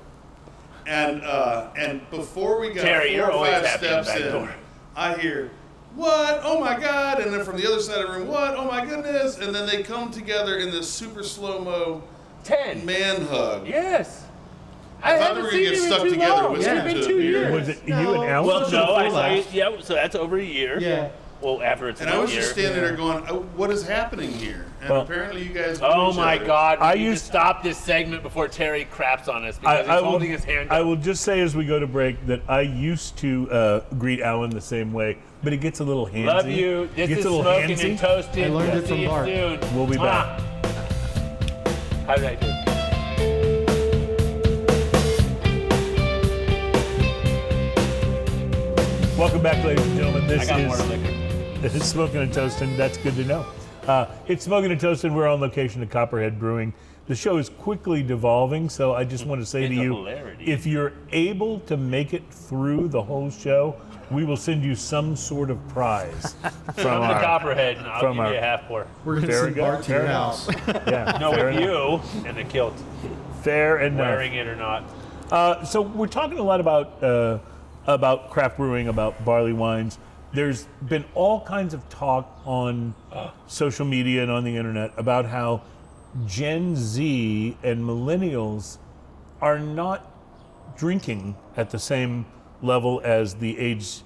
and before we got Terry, you're 4 or always 5 happy in the steps back in, door. I hear, "What? Oh my God!" And then from the other side of the room, "What? Oh my goodness!" And then they come together in this super slow-mo 10. man hug. Yes. I thought we haven't were seen gonna get you in stuck too together long. with It's some been to 2 beer. years. Was it you and Alan? Well, no, I full saw you. last. Yeah, so that's over a year. Yeah. Well, after it's And been I a was year. just standing there going, "What is happening here?" And Well- apparently you guys know Oh each my other. God! We I need used- to stop this segment before Terry craps on us because he's holding his hand up. I will just say as we go to break that I used to greet Alan the same way, but it gets a little handsy. Love you. This Gets is a little Smoking handsy. and Toasted. I learned We'll it from see you Bart. soon. We'll be back. How did I do? Welcome back, ladies and gentlemen. I got more liquor. This is Smoking and Toasting. That's good to know. It's Smoking and Toasting. We're on location at Copperhead Brewing. The show is quickly devolving, so I just want to say to It's a you, hilarity. if you're able to make it through the whole show, we will send you some sort of prize from From the our. Copperhead, and I'll from give you our- a half pour. We're going to Very send good. Bart to your Fair house. Yeah, No, fair with enough. you and the kilt, Fair enough. wearing it or not. So we're talking a lot about craft brewing, about barley wines. There's been all kinds of talk on social media and on the internet about how Gen Z and millennials are not drinking at the same level as the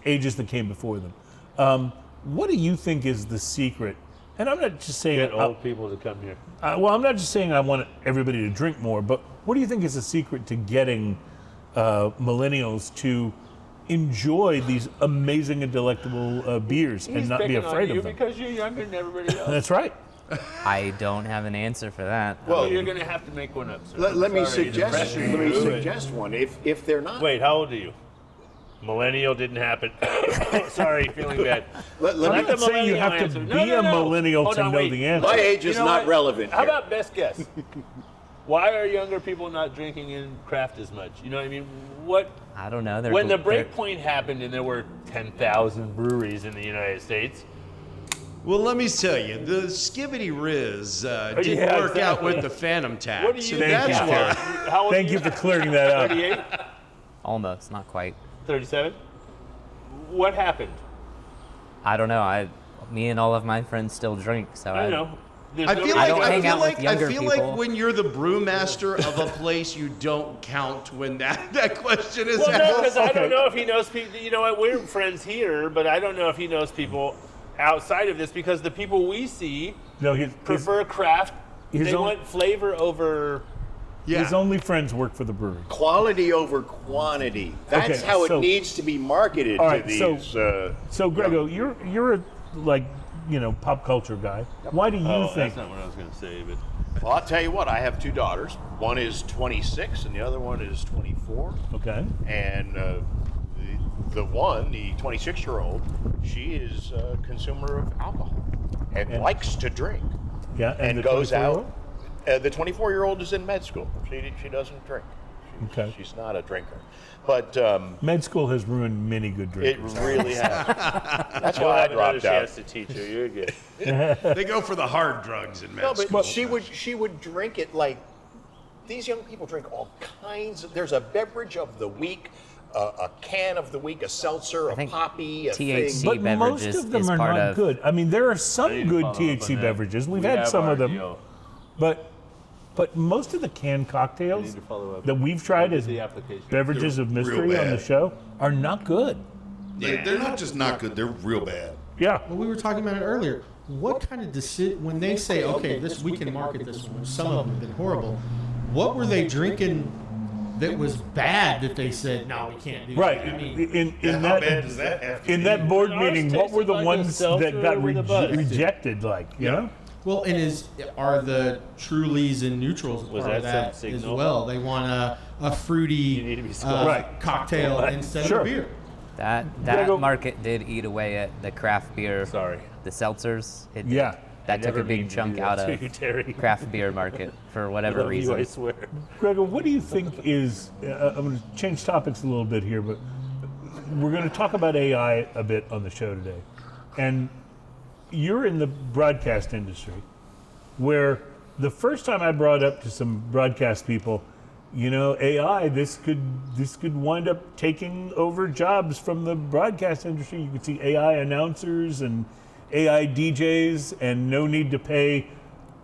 ages that came before them. What do you think is the secret? And I'm not just saying Get old people to come here. well, I'm not just saying I want everybody to drink more, but what do you think is the secret to getting millennials to enjoy these amazing and delectable beers and not be afraid of them? Because you're younger than everybody else. That's right. I don't have an answer for that. Well, you're going to have to make one up, sir. Let me Sorry, the suggest. pressure Let me you do it. suggest one. If they're not, Wait, how old are you? Millennial didn't happen. Sorry, feeling bad. let I'm me. not saying you have to answer. be a millennial Hold to on, know wait. the answer. My age is You know not what? relevant. How here. about best guess? Why are younger people not drinking in craft as much? You know what I mean? What I don't know. when the break point happened and there were 10,000 breweries in the United States? Well, let me tell you, the Skibbity Riz didn't yeah, work out exactly. with the Phantom tax. What do you so think? that's you, why. Terry. How old Thank are you for clearing that up. 38? Almost, not quite. 37? What happened? I don't know. Me and all of my friends still drink, so I don't know. There's I nobody feel I like don't else- hang out with I younger feel people. like when you're the brewmaster of a place, you don't count when that question is Well, no, asked. because I don't know if he knows people. You know what? We're friends here, but I don't know if he knows people outside of this because the people we see No, his prefer craft. his They own- want flavor over. his only friends work for the brewery. Quality over quantity. That's Okay, how it so- needs to be marketed All to right, so- these. So, Grego, you're a pop culture guy. Why do you think? That's not what I was going to say, but Well, I'll tell you what. I have 2 daughters. One is 26, and the other one is 24. Okay. And the 26-year-old, she is a consumer of alcohol and likes to drink Yeah. and the goes 24-year-old? out. The 24-year-old is in med school. She doesn't drink. Okay. She's not a drinker. But Med school has ruined many good it drinkers. really has. That's you'll why I have another dropped out. chance to teach her. You're good. They go for the hard drugs in med No, school. but she would drink it like these young people drink all kinds of. There's a beverage of the week, a can of the week, a seltzer, a think poppy, a THC thing. But most beverages of them is are part not of- good. I mean, there are I some need to good follow up THC on that. beverages. We've We had have some our of them, deal. but most of the canned I cocktails need to follow up. that we've tried Look as at the application. beverages of They're real mystery on the bad. show are not good. They're not just not good; they're real bad. Yeah. Well, we were talking about it earlier. What kind of when they say, okay, we can market this one, some of them have been horrible. What were they drinking that was bad that they said, no, we can't do Right. that? I mean, In How bad that does that have to in be? that board Ours meeting, what were tasted the like a ones seltzer that got with a buzz. rejected? Like, you know? Well, and are the Trulies and neutrals Was part of that that some as signal? well? They want a fruity You need to be scolded. cocktail instead Sure. of beer. That Grego- market did eat away at the craft beer. Sorry. The seltzers. It did. Yeah. That took never a big mean to chunk do out that of to you, Terry. craft beer market for whatever Love you, reason. I swear. Grego, what do you think is? I'm going to change topics a little bit here, but we're going to talk about AI a bit on the show today. And you're in the broadcast industry, where the first time I brought up to some broadcast people, AI, this could wind up taking over jobs from the broadcast industry. You could see AI announcers and AI DJs, and no need to pay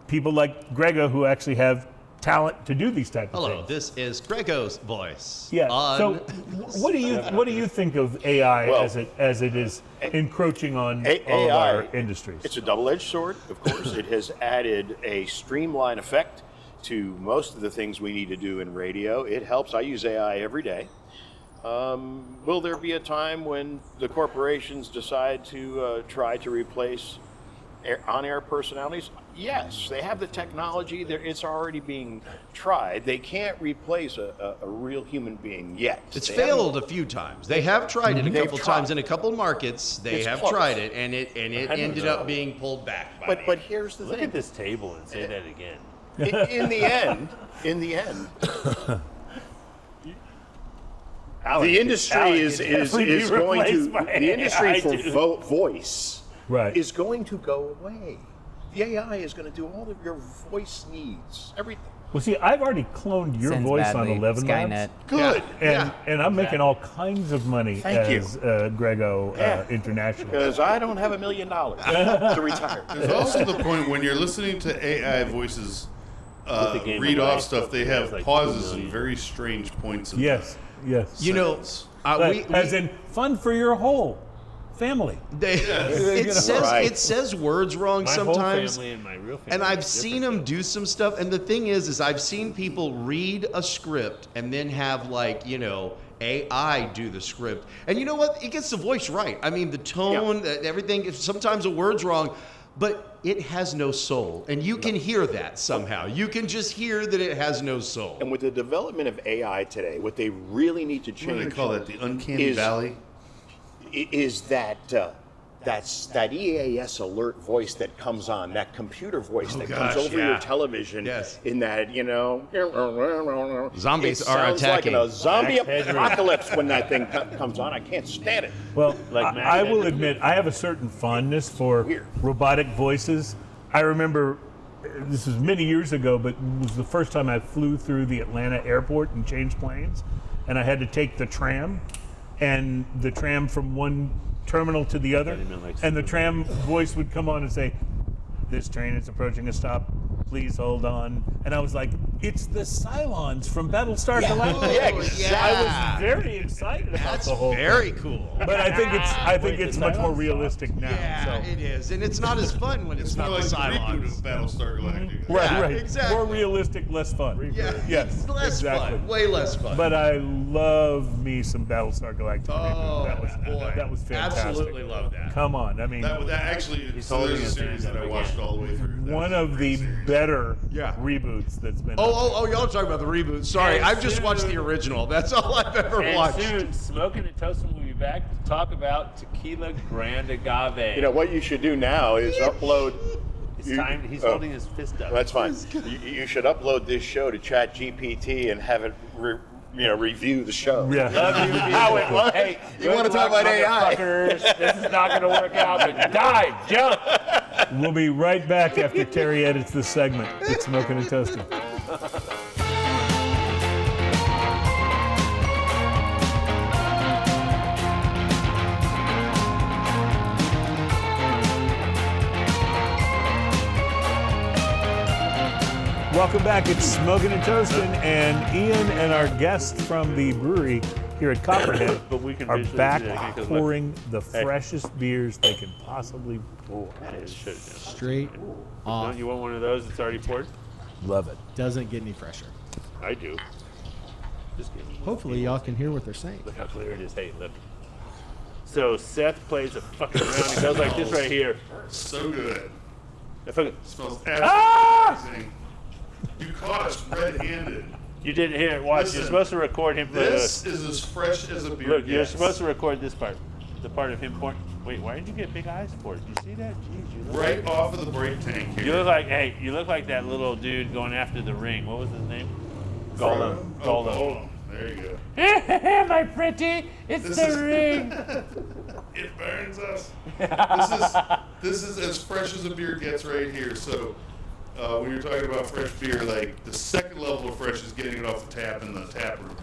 people like Grego who actually have talent to do these type of Hello, things. this is Grego's voice. Yeah. On- So, what do you think of AI Well, as it is encroaching on all of AI, our industries? It's a double-edged sword, of course. It has added a streamline effect to most of the things we need to do in radio. It helps. I use AI every day. Will there be a time when the corporations decide to try to replace on-air personalities? Yes, they have the technology. It's already being tried. They can't replace a real human being yet. It's They failed a few times. They have tried it a They've couple tried. times in a couple markets. They It's have close. tried it, and it ended up being pulled back. But here's the Look thing. at this table and say that again. In the end, Alex, the industry Alex, is you definitely going be to replaced by the industry AI, for dude. voice Right. is going to go away. The AI is going to do all of your voice needs, everything. Well, see, I've already cloned your Sends voice badly. on 11 Skynet. Labs. Good. And I'm making all kinds of money Thank you. as Grego International. Because I don't have $1 million to retire. There's also the point when you're listening to AI voices the game read of off life, stuff, they it have has like 2 pauses and million. very strange points. In Yes, yes. You know, As in fun for your whole family. it says words wrong My sometimes. whole family and my real family. And is I've seen different, them do some stuff. And the thing is I've seen people read a script and then have AI do the script. And you know what? It gets the voice right. I mean, the tone, everything. Sometimes a word's wrong, but it has no soul. And you can hear that somehow. You can just hear that it has no soul. And with the development of AI today, what they really need to What do they change call that? The uncanny is- valley? is that that EAS alert voice that comes on, that computer voice that gosh, comes over yeah. your television. Yes. In that, Zombies it are sounds attacking. like a zombie Max Headroom. apocalypse when that thing comes on. I can't stand it. Well, Like Max I will Headroom. admit, I have a certain fondness for Weird. robotic voices. I remember, this was many years ago, but it was the first time I flew through the Atlanta airport and changed planes, and I had to take the tram, and the tram from one terminal to the other, and the tram voice would come on and say, "This train is approaching a stop. Please hold on." And I was like, "It's the Cylons from Battlestar Galactica." Yeah, exactly. I was very excited about That's the whole very thing. cool. But I think Wait, it's the much more Cylons realistic now. Yeah, so. it is. And it's not as fun when it's, It's more not like the the reboot of Cylons. Battlestar Galactica. Right, Yeah, right. exactly. More realistic, less fun. Yeah, Yes, less exactly. fun. Way less fun. But I love me some Battlestar Galactica. oh, boy. that was fantastic. Absolutely love that. Come on, I mean, That actually, so holding there's a his series hand that I up watched again. all the way through. one of the better Yeah. reboots that's been. Oh, y'all talking about the reboot. Sorry, And I've just watched the soon- original. That's all I've ever And watched. soon, Smoking and Toasting will be back to talk about Tequila Gran Agave. You know what you should do now is upload. it's you- time. He's oh. holding his fist up. That's fine. You should upload this show to ChatGPT and have it review the show. Yeah. Love you, How it was. Hey, You wanna good talk luck, about AI. motherfuckers. This is not going to work out, but dive, jump. We'll be right back after Terry edits this segment. It's Smoking and Toasting. Welcome back. It's Smoking and Toasting, and Ian and our guests from the brewery here at Copperhead But we can are visually back see that because pouring the freshest beers they can possibly pour. Straight off. Don't you want one of those that's already poured? Love it. Doesn't get any fresher. I do. Just kidding. Hopefully, y'all can hear what they're saying. Look how clear it is. Hey, look. So Seth plays a fucking round. He goes like this right here. So good. If I- Smells absolutely amazing. You caught us red-handed. you didn't hear it. Watch. Listen, You're supposed to record him. This is as fresh as a beer Look, you're gets. supposed to record this part. The part of him pouring. Wait, why did you get big eyes for it? You see that? Jeez, you look Right off of the brake tank here. You look like, hey, you look like that little dude going after the ring. What was his name? Frodo? Gollum. Oh, Gollum. Gollum. There you go. My pretty, it's This the is- ring. It burns us. This is as fresh as a beer gets right here. So when you're talking about fresh beer, like the second level of fresh is getting it off the tap in the tap room.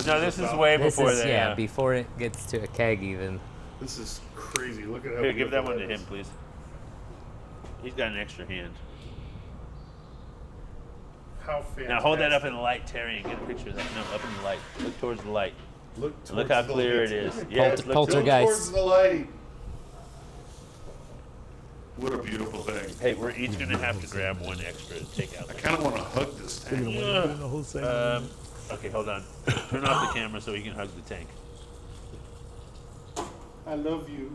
No, this is about- way This before is that. before it gets to a keg even. This is crazy. Look at how Here, give that beautiful one to is. him, please. He's got an extra hand. How fantastic. Now hold that up in the light, Terry, and get a picture of that. No, up in the light. Look towards the light. Look Look towards how the clear light. it is. Yes, look Polter- Look Poltergeist. towards the light. What a beautiful thing. Hey, we're each gonna have to grab one extra to take out. I kind of want to hug this tank. Okay, hold on. Turn off the camera so he can hug the tank. I love you.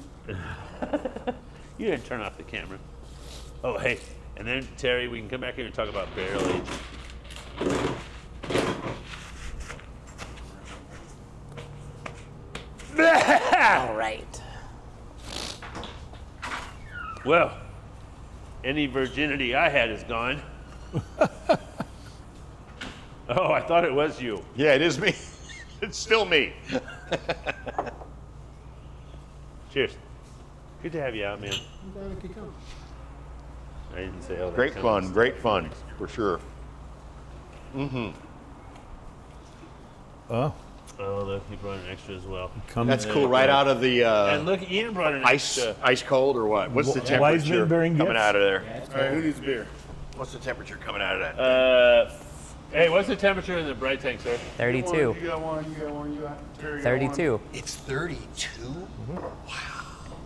You didn't turn off the camera. Oh, hey, and then Terry, we can come back here and talk about barrel aging. All right. Well, any virginity I had is gone. Oh, I thought it was you. Yeah, it is me. It's still me. Cheers. Good to have you out, man. I'm glad I could come. I didn't say all that. Great kind of fun, for sure. Oh, Oh, look, he brought an extra as well. That's cool. Right out of the And look, Ian brought an ice, extra. ice cold or what? What's the Wiseman temperature bearing coming gifts? out of there? All right, who needs beer? What's the temperature coming out of that? Hey, what's the temperature in the bright tank, sir? 32. You got one. You got one. You got Terry. 32. It's 32. Wow,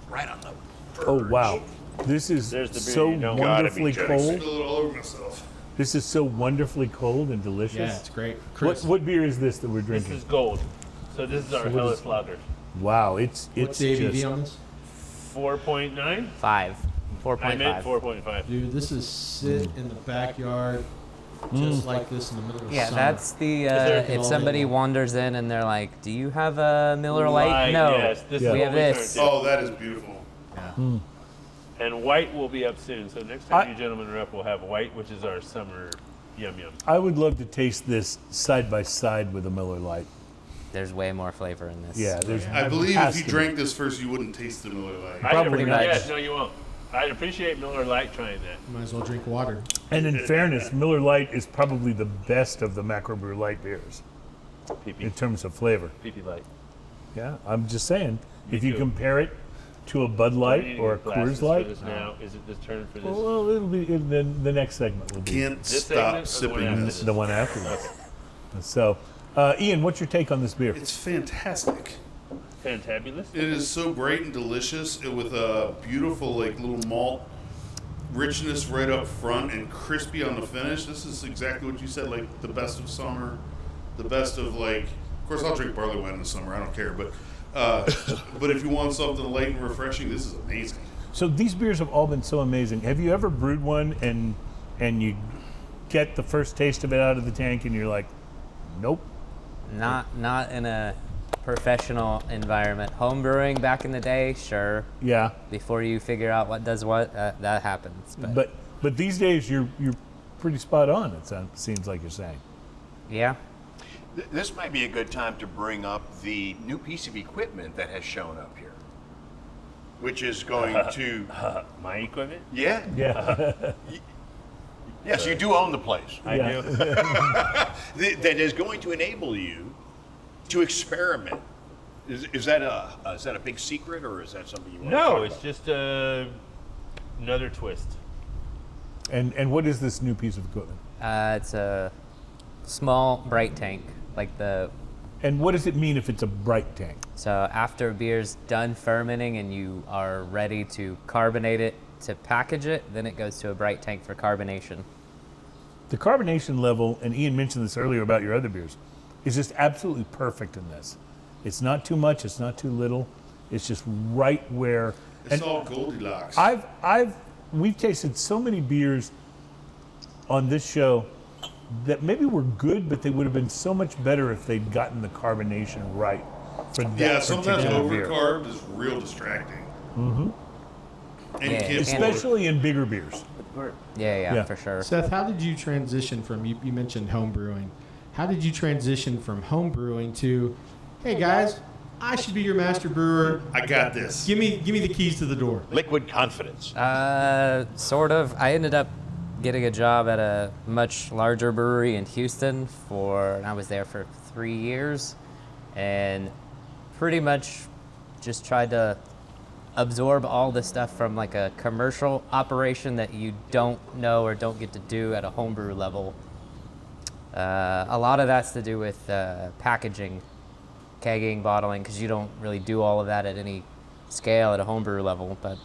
right on the. oh wow! This is There's the beer so you don't gotta wonderfully be joking. cold. Spill it all over myself. This is so wonderfully cold and delicious. Yeah, it's great. What Crisp. what beer is this that we're This drinking? is gold. So this is our what Hellas is- lager. Wow, it's What's the ABV just on this? 4.9? 5. I meant 4.5. 4.5. Dude, this is sit in the backyard, just like this in the middle of Yeah, summer. that's the there- if somebody wanders in and they're like, "Do you have a Miller Lite?" No, Yes, this Yeah. is we what have we this. turn to. Oh, that is beautiful. And white will be up soon. So next time I- you gentlemen are up, we'll have white, which is our summer yum yum. I would love to taste this side by side with a Miller Lite. There's way more flavor in this. Yeah, there's. I believe has if you to be. drank this first, you wouldn't taste the Miller Lite. Probably not. Yes, no, you won't. I'd appreciate Miller Lite trying that. Might as well drink water. And in fairness, Miller Lite is probably the best of the macrobrew light beers in PP, terms of flavor. PP Light. Yeah, I'm just saying, if you too. compare it to a Bud Do we need Light to or a get glasses Coors for Light, this now? Is it the turn for this? well, it'll be in the next segment. Will be Can't This stop segment or the one sipping after this. the one after this. So, Ian, what's your take on this beer? It's fantastic. Fantabulous. It is so bright and delicious with a beautiful, like, little malt richness right up front and crispy on the finish. This is exactly what you said, like the best of summer, the best of, like, of course I'll drink barley wine in the summer, I don't care, but if you want something light and refreshing, this is amazing. So these beers have all been so amazing. Have you ever brewed one and you get the first taste of it out of the tank and you're like, nope? Not in a professional environment. Home brewing back in the day, sure. Yeah, Before you figure out what does what, that happens. But but these days you're pretty spot on. Seems like you're saying. yeah, This might be a good time to bring up the new piece of equipment that has shown up here, which is going to. My equipment? Yeah. Yeah. Yes, you do own the place. I Yeah. do. That is going to enable you to experiment. Is that a big secret, or is that something you want? No, to it's just another twist. And what is this new piece of equipment? it's a small bright tank, like the. And what does it mean if it's a bright tank? So after a beer's done fermenting and you are ready to carbonate it to package it, then it goes to a bright tank for carbonation. The carbonation level, and Ian mentioned this earlier about your other beers, is just absolutely perfect in this. It's not too much, it's not too little. It's just right where. It's all Goldilocks. I've we've tasted so many beers on this show that maybe were good, but they would have been so much better if they'd gotten the carbonation right for that Yeah, sometimes particular beer. overcarb is real distracting. Mm-hmm. And you can't Especially in bigger beers. Yeah, for sure. Seth, how did you transition from, you mentioned home brewing. How did you transition from home brewing to, hey guys, I should be your master brewer. I got this. Give me the keys to the door. Liquid confidence. Sort of. I ended up getting a job at a much larger brewery in Houston and I was there for 3 years, and pretty much just tried to absorb all the stuff from like a commercial operation that you don't know or don't get to do at a homebrew level. A lot of that's to do with packaging, kegging, bottling, because you don't really do all of that at any scale at a homebrew level. But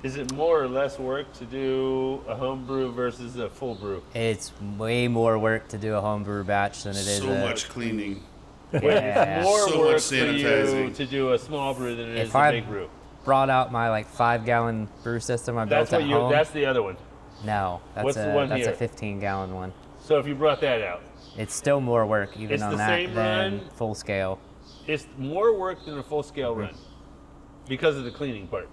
Is it more or less work to do a home brew versus a full brew? it's way more work to do a homebrew batch than it is So much cleaning. Yeah. It's more So work much for you sanitizing. to do a small brew than it is If a I big brew. brought out my like 5-gallon brew system I built at home. That's the other one. No, that's What's the one that's here? a 15-gallon one. So if you brought that out, It's still more work even It's on the that same than run? full scale. it's more work than a full scale run because of the cleaning part.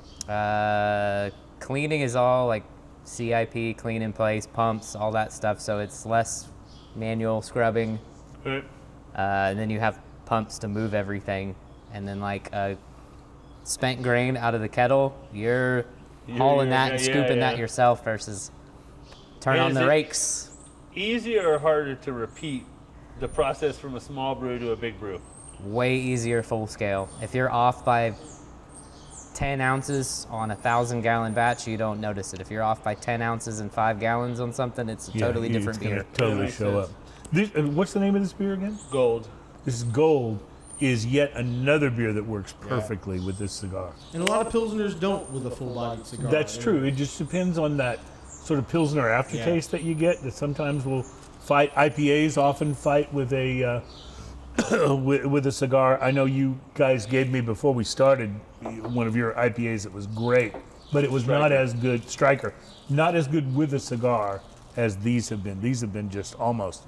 Cleaning is all like CIP, clean in place, pumps, all that stuff. So it's less manual scrubbing. Right. And then you have pumps to move everything. And then like spent grain out of the kettle, you're hauling that and scooping that yourself versus turn And on is the it- rakes. Easier or harder to repeat the process from a small brew to a big brew? Way easier full scale. If you're off by 10 ounces on a 1,000-gallon batch, you don't notice it. If you're off by 10 ounces and 5 gallons on something, it's a totally different it's gonna beer. Totally makes show sense. up. What's the name of this beer again? Gold. This is Gold. Is yet another beer that works perfectly with this cigar. And a lot of Pilsners don't with a full-bodied cigar. That's true. It just depends on that sort of Pilsner aftertaste that you get. That sometimes will fight. IPAs often fight with a with a cigar. I know you guys gave me before we started one of your IPAs that was great, but it was not as good. Striker, not as good with a cigar as these have been. These have been just almost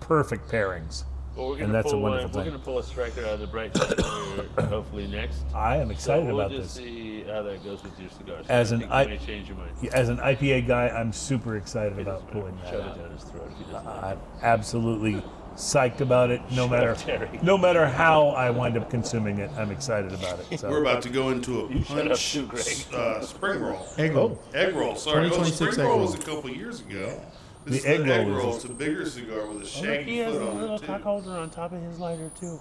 perfect pairings. Well, we're And gonna that's a pull wonderful We're thing. gonna pull a striker out of the bright side here, hopefully next. I am excited so we'll about just this. see how that goes with your cigars. As I an think I- you may change your mind. As an IPA guy, I'm super excited He about doesn't pulling that shove it out. down his throat if he doesn't. I'm absolutely psyched about it. No Shut up, Terry. matter how I wind up consuming it, I'm excited about it. So. We're about to go into a shut up punch too, Greg. spring roll. Egg roll. Egg roll, sorry. 2026 spring egg roll roll. was a couple years ago. The This egg is the egg roll is- roll. It's a bigger cigar with a Look, shaggy he has foot a on little it, cock too. holder on top of his lighter too.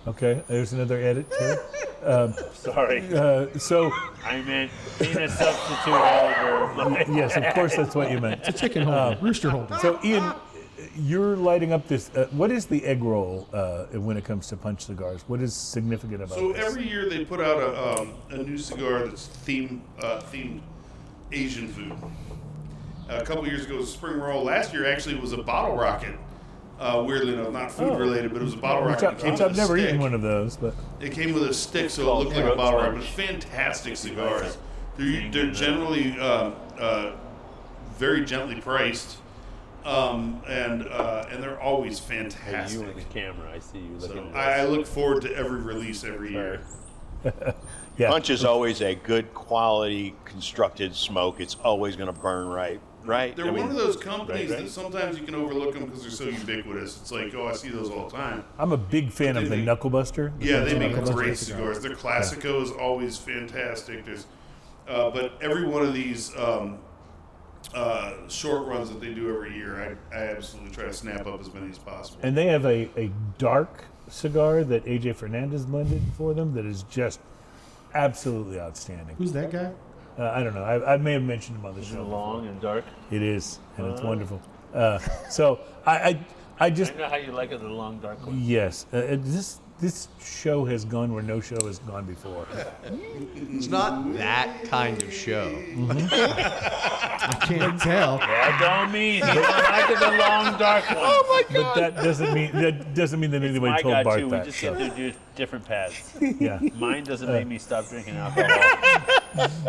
Okay, there's another edit too. Sorry, So I meant penis substitute holder. yes, of course that's what you meant. Chicken holder. Rooster holder. So Ian, you're lighting up this. What is the egg roll when it comes to punch cigars? What is significant about So this? every year they put out a new cigar that's themed Asian food. A couple years ago it was spring roll. Last year actually it was a bottle rocket. Weirdly enough, not food related, but it was a bottle rocket. It came Which with I've a never eaten stick. one of those, but It came with a stick, so it looked like a bottle rocket. But fantastic cigars. They're generally very gently priced, and they're always You fantastic. in the camera, I see you looking. So at I this. look forward to every release every year. yeah. Punch is always a good quality constructed smoke. It's always going to burn right. They're I mean, one of those companies right. that sometimes you can overlook them because they're so ubiquitous. It's like, oh, I see those all the time. I'm a big fan of the They- Knuckle Buster. Yeah, they make Knuckle great Buster. cigars. Their Classico is always fantastic. There's, but every one of these short runs that they do every year, I absolutely try to snap up as many as possible. And they have a dark cigar that AJ Fernandez blended for them that is just absolutely outstanding. Who's that guy? I don't know. I may have mentioned him on the Is it show. long and dark? It is, and it's wonderful. So I just I know how you like it, the long dark one. yes. This show has gone where no show has gone before. It's not that kind of show. I can't tell. That don't mean you don't like it, the long dark one. Oh my But that doesn't mean that anybody I told got Bart you. We that. just So, get to do different paths. yeah. Mine doesn't make me stop drinking alcohol.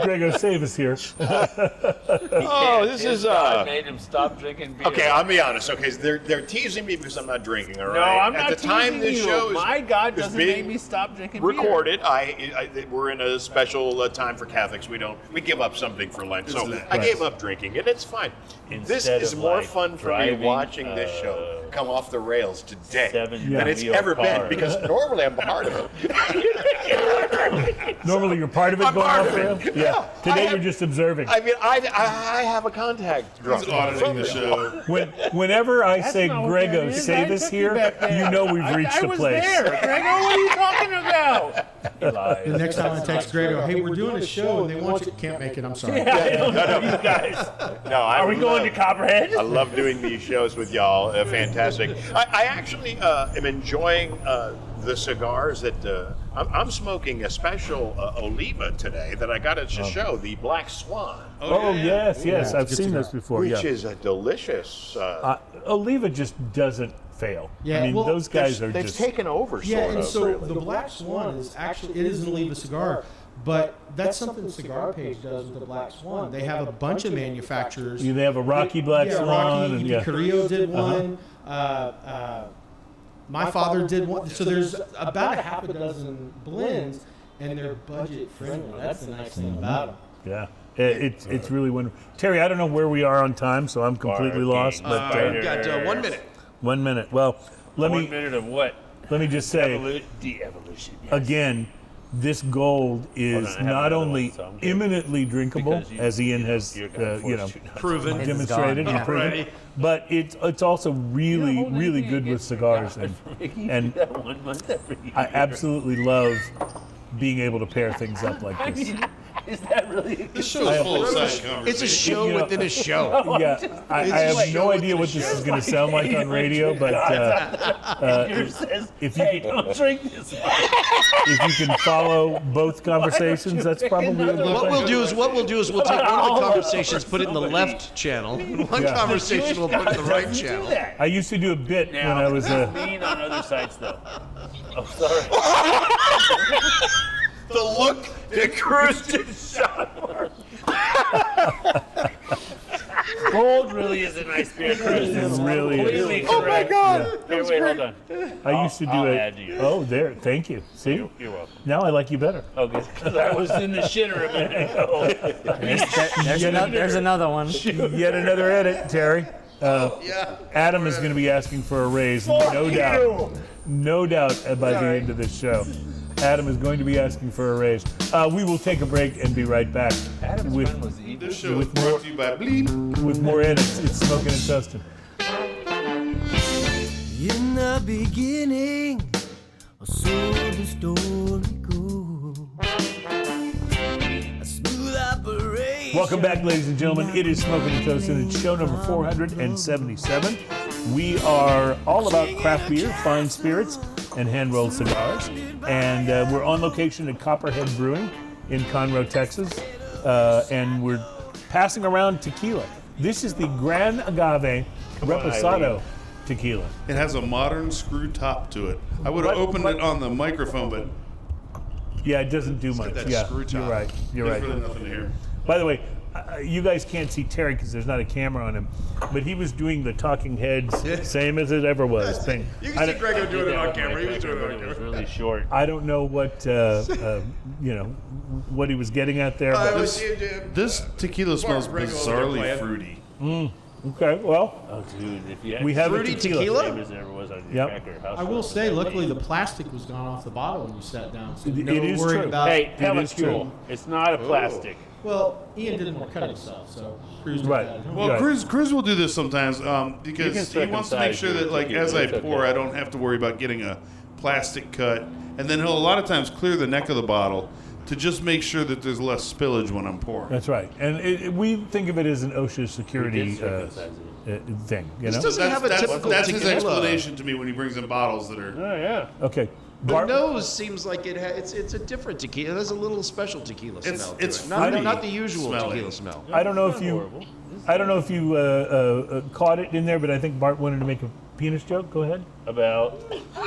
Grego, save us here. Oh, this is I made him stop drinking beer. Okay, I'll be honest. Okay, so they're teasing me because I'm not drinking. All right. No, I'm At not the time teasing this you. show is My God doesn't being make me stop drinking beer. recorded. We're in a special time for Catholics. We give up something for Lent, so I gave up drinking, and it's fine. This Instead is of, more like, fun for me driving, watching this show come off the rails today than it's seven-wheel ever been car. because normally I'm part of it. Normally you're part of it I'm going part off of it. rails? Yeah. Today I you're just observing. I mean, I have a contact drunk. He's auditing the show. Whenever I That's say, not what Grego, that is. save I us took you here, back there. you know we've reached I a was place. there. Grego, what are you talking about? He lies. The next time I text Grego, hey, we're doing a show and they want you. Can't make it. I'm sorry. Yeah, I don't know you guys. No, Are we going to Copperhead? I love doing these shows with y'all. Fantastic. I actually am enjoying the cigars that I'm smoking a special Oliva today that I got at the show, the Black Swan, Oh, yes. I've good seen cigar. this before. which Yeah. is a delicious. Oliva just doesn't fail. Yeah, I mean, well, those guys are they've just. taken over. Yeah, sort and of, so really. the Black Swan is actually, it is an Oliva cigar, but that's something the Cigar Page does with the Black Swan. They have a bunch of manufacturers. They have a Rocky Black yeah, Swan. Rocky, and, yeah. Carrillo did one. My father did one. So there's about a half a dozen blends, and they're budget friendly. That's the nice thing about them. Yeah. It's really wonderful. Terry, I don't know where we are on time, so I'm completely lost. But We've got 1 minute. 1 minute. Well, let 1 me minute of what? just say De-evolution. Yes. again, this gold is I have not another only one, so I'm good. imminently drinkable, Because you- as Ian has you're gonna force you not to. Proven. It's demonstrated gone, and proven, but it's also really Hold really anything good with against cigars, God for making you and do that 1 month every year. I absolutely love being able to pair things up like I this. mean, is that really? This show's full of side conversation. It's a show You know- within a show. Yeah, I have no idea what this is going to sound like on radio, but Yours says, if you hey, could- don't drink this. if you can follow both conversations, that's probably a good What thing. we'll do is we'll take one of the conversations, put it in the left channel, and one Yeah. conversation we'll put in the right channel. I used to do a bit Now, when I was a. mean on other sites though. Oh, sorry. the look that Cruz just shot. Gold really is a nice beer, Chris. It's really completely is. Oh my correct. God! Here, wait, hold on. I used to do I'll it. add to yours. Oh, there. Thank you. See, You're welcome. now I like you better. Okay, because I was in the shitter a minute ago. There's another one. Yet another edit, Terry. Adam is going to be asking for a raise, no doubt. No doubt by the end of this show. Adam is going to be asking for a raise. We will take a break and be right back Adam's with friend was evil. This show is With more- brought to you by Bleep. with more edits. It's Smoking and Toasting. In the beginning, so the story goes. A smooth operation. Welcome back, ladies and gentlemen. It is Smoking and Toasting. It's show number 477. We are all about craft beer, fine spirits, and hand-rolled cigars. And we're on location at Copperhead Brewing in Conroe, Texas. And we're passing around tequila. This is the Gran Agave Reposado tequila. It has a modern screw top to it. I would have opened it on the microphone, but Yeah, it doesn't do much. that Yeah, screw top. you're right. You're There's right. really nothing here. By the way, you guys can't see Terry because there's not a camera on him, but he was doing the talking heads, same as it ever was thing. You I can see don't- Grego doing it on Yeah, camera. He was doing it on It was camera. really short. I don't know what what he was getting at there. But This tequila smells Grego over there bizarrely playing. fruity. okay, well, Oh, dude, if you had we have a Fruity tequila. tequila? flavors there ever was on your Yep. cracker house. I will say, luckily, the plastic was gone off the bottle when you sat down. So It no is worried true. about. Hey, It is true. Pellicule. It's not a plastic. Well, Ian didn't want to cut himself, so Cruz did Right. that. Well, Right. Cruz will do this sometimes You because can he wants to make sure that, like, circumcise as your I tequila, pour, it's I don't have to worry about getting a plastic cut. And then he'll a lot of times clear the neck of the bottle to just make sure that there's less spillage when I'm pouring. That's right, and we think of it as an OSHA security circumcise thing. You know. This doesn't have a typical that's his tequila. explanation to me when he brings in bottles that are. Oh, yeah. Okay, The Bart, nose seems like it's a different tequila. It has a little special tequila smell. to it's it. Not fruity the usual smelling. tequila smell. I don't know if you caught it in there, but I think Bart wanted to make a penis joke? Go ahead. About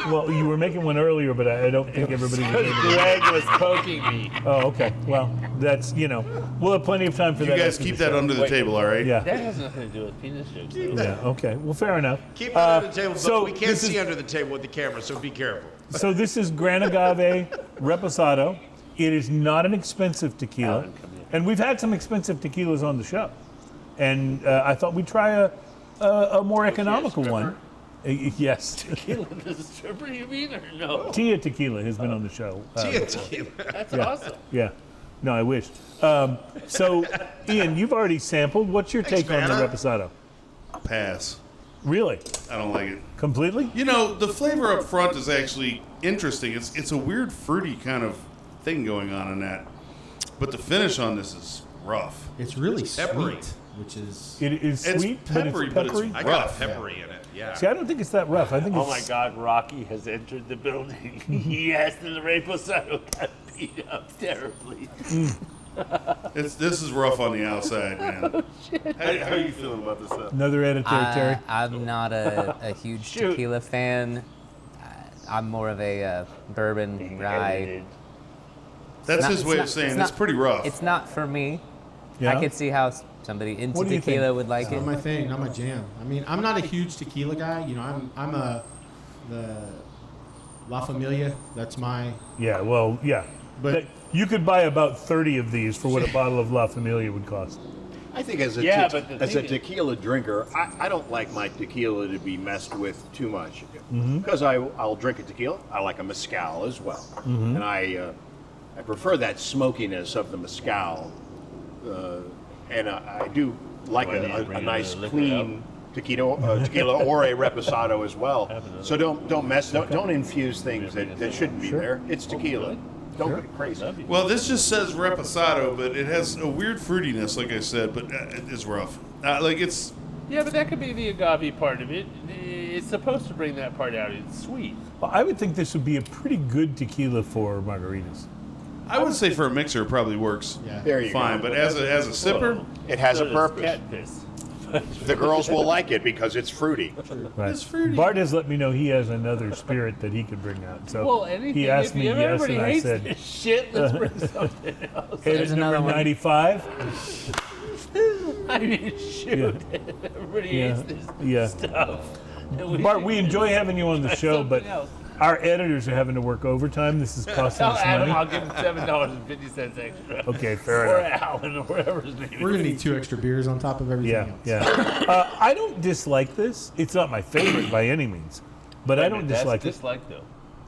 Well, you were making one earlier, but I don't think everybody was able to. Greg was poking me. Oh, okay. Well, that's, we'll have plenty of time for You that. guys after keep the that show. under the table, all right? Yeah. That has nothing to do with penis jokes, though. Yeah, okay. Well, fair enough. Keep it under the table, so but we can't this is- see under the table with the camera, so be careful. So this is Gran Agave Reposado. It is not an expensive tequila. And we've had some expensive tequilas on the show. And I thought we'd try a more economical one. Yes. Tequila, the stripper, you mean, or no? Tia Tequila has been on the show. That's awesome. Yeah. No, I wish. So, Ian, you've already sampled. What's your take on the man. Reposado? Pass. Really? I don't like it. Completely? The flavor up front is actually interesting. It's a weird fruity kind of thing going on in that. But the finish on this is rough. It's really peppery. sweet, which is It is It's sweet, peppery, but but it's it's peppery. I got rough. peppery in it. Yeah. See, I don't think it's that rough. I think Oh it's... my God, Rocky has entered the building. Yes, and the Reposado got beat up terribly. This is rough on the outside, man. How are you feeling about this stuff? Another editor, Terry. I'm not a huge Shoot. tequila fan. I'm more of a bourbon rye. That's Not- his way not- of saying it's, not- pretty rough. It's not for me. Yeah? I could see how somebody into What do you tequila think? would like not it. my thing, not my jam. I mean, I'm not a huge tequila guy. I'm the La Familia. That's my. Yeah, well, yeah. But- But you could buy about 30 of these for what a bottle of La Familia would cost. I think as a but the as a thing is- tequila drinker, I don't like my tequila to be messed with too much Mm-hmm. because I'll drink a tequila. I like a mezcal as well, and I prefer that smokiness of the mezcal, and I do like Why do you a bring nice the liquor clean tequila or a reposado as well. So don't infuse things that shouldn't be there. It's tequila. Don't get crazy. Well, this just says reposado, but it has a weird fruitiness, like I said, but it's rough. It's Yeah, but that could be the agave part of it. It's supposed to bring that part out. It's sweet. Well, I would think this would be a pretty good tequila for margaritas. I would say for a mixer it probably works Yeah. There you fine, go. but as a sipper, It has a So does purpose. cat piss. The girls will like it because it's fruity. Right. It's fruity. Bart has let me know he has another spirit that he could bring out. So Well, anything. he asked if me yes, everybody and I hates said, this shit, let's bring something else. edit another number one. 95. I mean, shoot. Everybody hates this Yeah. stuff. And Bart, we enjoy having you on the try show, but something else. our editors are having to work overtime. This is costing Tell us Adam I'll money. give him $7.50 extra. Okay, fair Or enough. Alan, or whatever his name We're is. gonna need 2 extra beers on top of everything Yeah, else. yeah. I don't dislike this. It's not my favorite by any means, but I don't That's dislike it. dislike, though.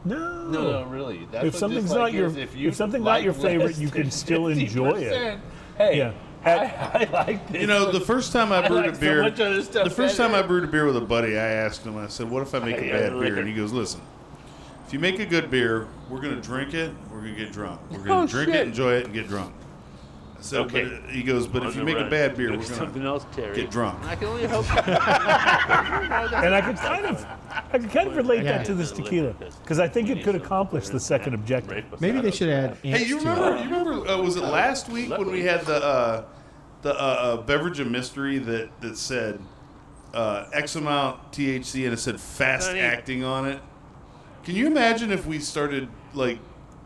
No. No, really. That's If what something's dislike not your- is. If, you if something's like not your favorite, less you can than still enjoy it. 50%, Hey, Yeah. I like this. the first time I brewed like a so beer, much other stuff the first time I better. brewed a beer with a buddy, I asked him. I said, "What if I make a Yeah, bad beer?" liquor. And he goes, "Listen, if you make a good beer, we're gonna drink it. We're gonna get drunk. We're gonna Oh, drink shit. it, enjoy it, and get drunk." I said, Okay. But he goes, "But if you make a bad beer, we're something gonna else, Terry. get drunk." I can only hope. And I could kind of relate Yeah. that to this tequila because I think it could accomplish the second objective. Maybe they should add. Hey, ants you to remember? it. You remember? Was it last week when we had the beverage of mystery that said X amount THC and it said fast Honey. acting on it? Can you imagine if we started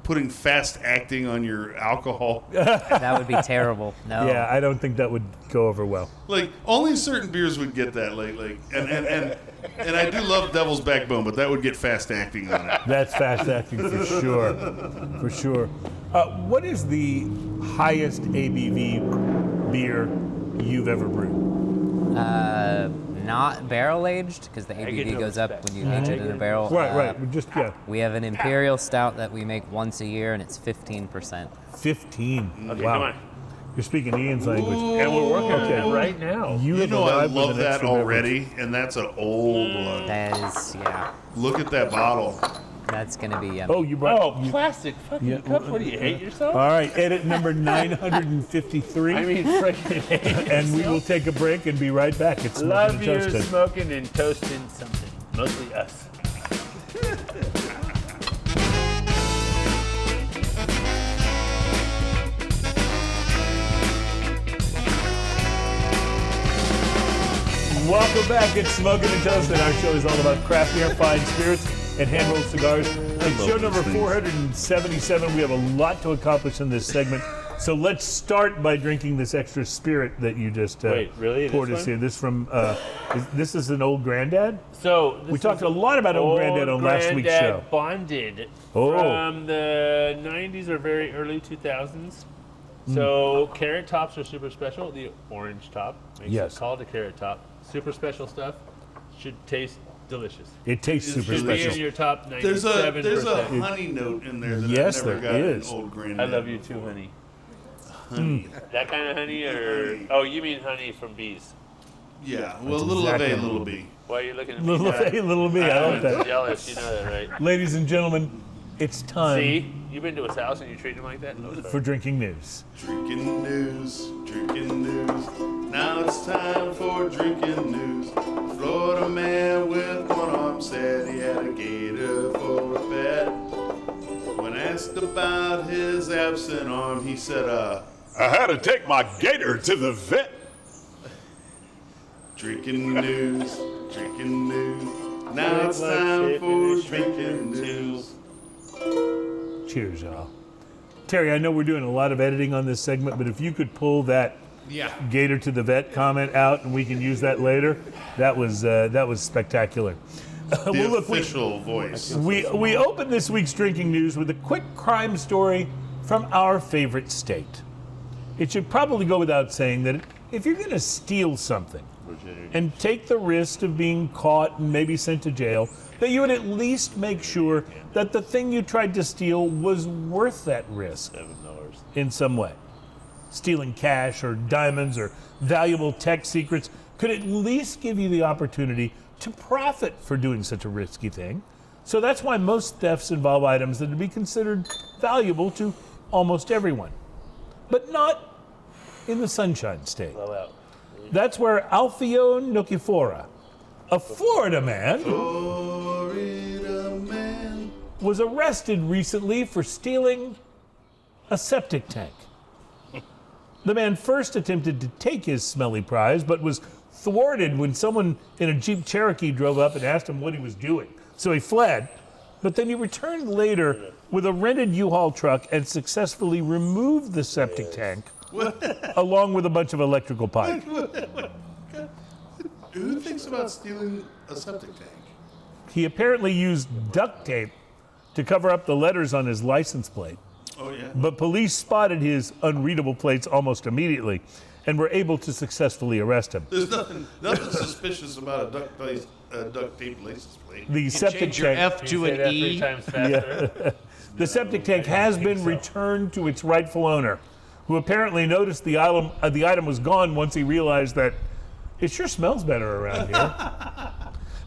putting fast acting on your alcohol? That would be terrible. No. Yeah, I don't think that would go over well. Only certain beers would get that. And I do love Devil's Backbone, but that would get fast acting on it. That's fast acting for sure. For sure. What is the highest ABV beer you've ever brewed? Not barrel aged because the get ABV no goes up respect. when you age it in a barrel. Right. Yeah. We have an imperial stout that we make once a year, and it's 15%. 15. Okay, Wow. come on. You're speaking Ian's language. And we're working on Okay. it right now. You You have know I arrived with love an that extra beverage. already, and that's an old one. That is, yeah, Look at that bottle. that's gonna be yummy. Oh, you brought. Oh, plastic fucking Yeah. cups. What do you hate yourself? All right, edit number 953. I mean, freaking hate and we will yourself. take a break and be right back. It's Smoking Love and you, Toasted. smoking and toasting something. Mostly us. Welcome back. It's Smoking and Toasting. Our show is all about craft beer, fine spirits, and hand-rolled cigars. It's show number 477. We have a lot to accomplish in this segment. So let's start by drinking this extra spirit that you just Wait, really? poured This us one? here. This from this is an Old Granddad. So We talked a lot about Old Granddad on last week's show. Bonded Oh. from the 90s or very early 2000s. So carrot tops are super special. The orange top makes Yes. it called a carrot top. Super special stuff. Should taste delicious. It tastes super Should be in special. your top There's 97%. a honey note in there that Yes, I never there got is. in Old Granddad. I love you too, honey. Honey. That kind of honey, or oh, you mean honey from bees? Yeah, well, a little exactly of A, what little it B. Why are you looking at me? Little Dad? A, little B. I like I'm that. jealous. You know that, right? Ladies and gentlemen, it's time See, you've been to his house and you treat him like that. No, for drinking news. Drinking news, drinking news. Now it's time for drinking news. Florida man with one arm said he had a gator for a pet. When asked about his absent arm, he said, I had to take my gator to the vet. drinking news, drinking news. Now it's time for drinking news. Cheers, y'all. Terry, I know we're doing a lot of editing on this segment, but if you could pull that gator to the vet comment out and we can use that later, that was spectacular. The Well, look, official voice. we open this week's drinking news with a quick crime story from our favorite state. It should probably go without saying that if you're going to steal something and take the risk of being caught and maybe sent to jail, that you would at least make sure that the thing you tried to steal was worth that risk in some way. Stealing cash or diamonds or valuable tech secrets could at least give you the opportunity to profit for doing such a risky thing. So that's why most thefts involve items that would be considered valuable to almost everyone, but not in the Sunshine State. That's where Alfio Nukifora, a Florida man, was arrested recently for stealing a septic tank. The man first attempted to take his smelly prize, but was thwarted when someone in a Jeep Cherokee drove up and asked him what he was doing. So he fled, but then he returned later with a rented U-Haul truck and successfully removed the septic tank along with a bunch of electrical pipe. Who thinks about stealing a septic tank? He apparently used duct tape to cover up the letters on his license plate. Oh, yeah. But police spotted his unreadable plates almost immediately and were able to successfully arrest him. There's nothing suspicious about a duct tape license plate. The septic Change your tank, F to an Say that 3 E. times faster. the septic tank has been returned to its rightful owner, who apparently noticed the item was gone once he realized that it sure smells better around here.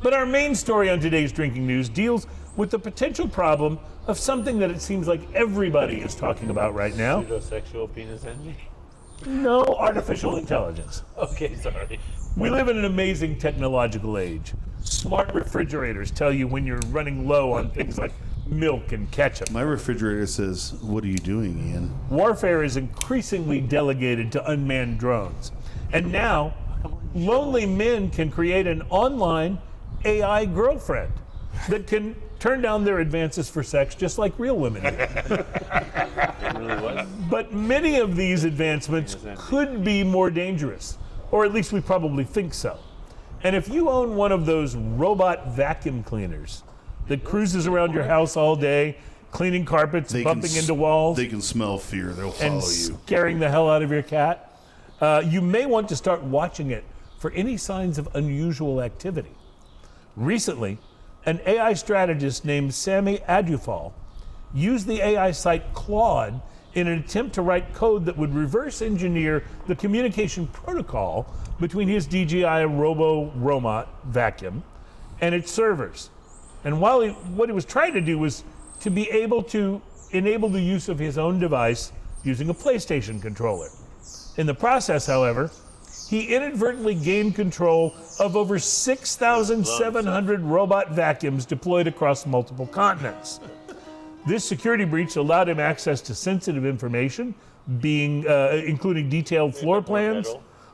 But our main story on today's drinking news deals with the potential problem of something that it seems like everybody is talking about right now. Pseudosexual penis envy. No, artificial intelligence. Okay, sorry. We live in an amazing technological age. Smart refrigerators tell you when you're running low on things like milk and ketchup. My refrigerator says, "What are you doing, Ian?" Warfare is increasingly delegated to unmanned drones. And now, lonely men can create an online AI girlfriend that can turn down their advances for sex just like real women do. But many of these advancements could be more dangerous, or at least we probably think so. And if you own one of those robot vacuum cleaners that cruises around your house all day, cleaning carpets, bumping into walls, They can smell fear. They'll and follow you. scaring the hell out of your cat, you may want to start watching it for any signs of unusual activity. Recently, an AI strategist named Sami Adufal used the AI site Claude in an attempt to write code that would reverse engineer the communication protocol between his DJI Robo-Robot vacuum and its servers. And what he was trying to do was to be able to enable the use of his own device using a PlayStation controller. In the process, however, he inadvertently gained control of over 6,700 robot vacuums deployed across multiple continents. This security breach allowed him access to sensitive information, including detailed floor plans,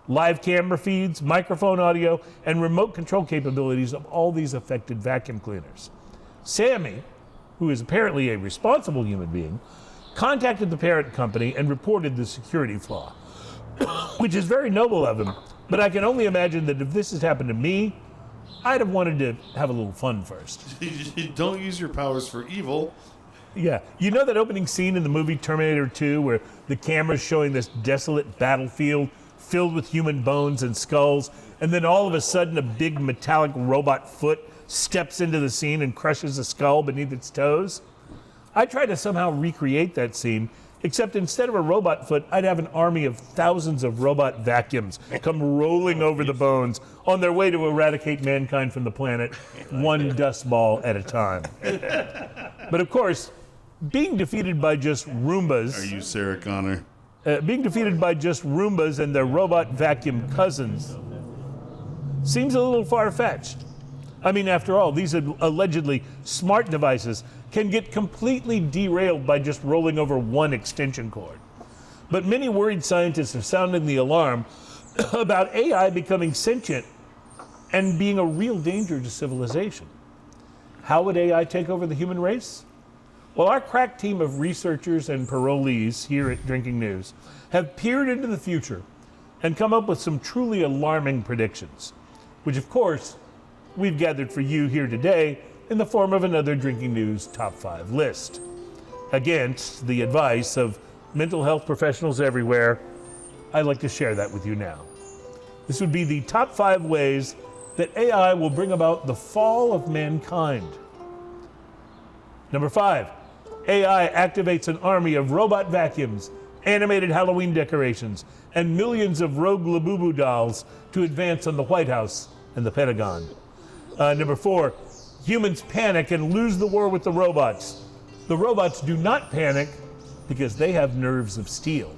live camera feeds, microphone audio, and remote control capabilities of all these affected vacuum cleaners. Sammy, who is apparently a responsible human being, contacted the parent company and reported the security flaw, which is very noble of him, but I can only imagine that if this had happened to me, I'd have wanted to have a little fun first. Don't use your powers for evil. Yeah. You know that opening scene in the movie Terminator 2 where the camera's showing this desolate battlefield filled with human bones and skulls, and then all of a sudden a big metallic robot foot steps into the scene and crushes a skull beneath its toes? I tried to somehow recreate that scene, except instead of a robot foot, I'd have an army of thousands of robot vacuums come rolling over the bones on their way to eradicate mankind from the planet, one dust ball at a time. But of course, being defeated by just Roombas... Are you Sarah Connor? Being defeated by just Roombas and their robot vacuum cousins seems a little far-fetched. I mean, after all, these allegedly smart devices can get completely derailed by just rolling over one extension cord. But many worried scientists are sounding the alarm about AI becoming sentient and being a real danger to civilization. How would AI take over the human race? Well, our crack team of researchers and parolees here at Drinking News have peered into the future and come up with some truly alarming predictions, which of course we've gathered for you here today in the form of another Drinking News Top 5 list. Against the advice of mental health professionals everywhere, I'd like to share that with you now. This would be the top 5 ways that AI will bring about the fall of mankind. Number 5, AI activates an army of robot vacuums, animated Halloween decorations, and millions of rogue Labubu dolls to advance on the White House and the Pentagon. Number 4, humans panic and lose the war with the robots. The robots do not panic because they have nerves of steel.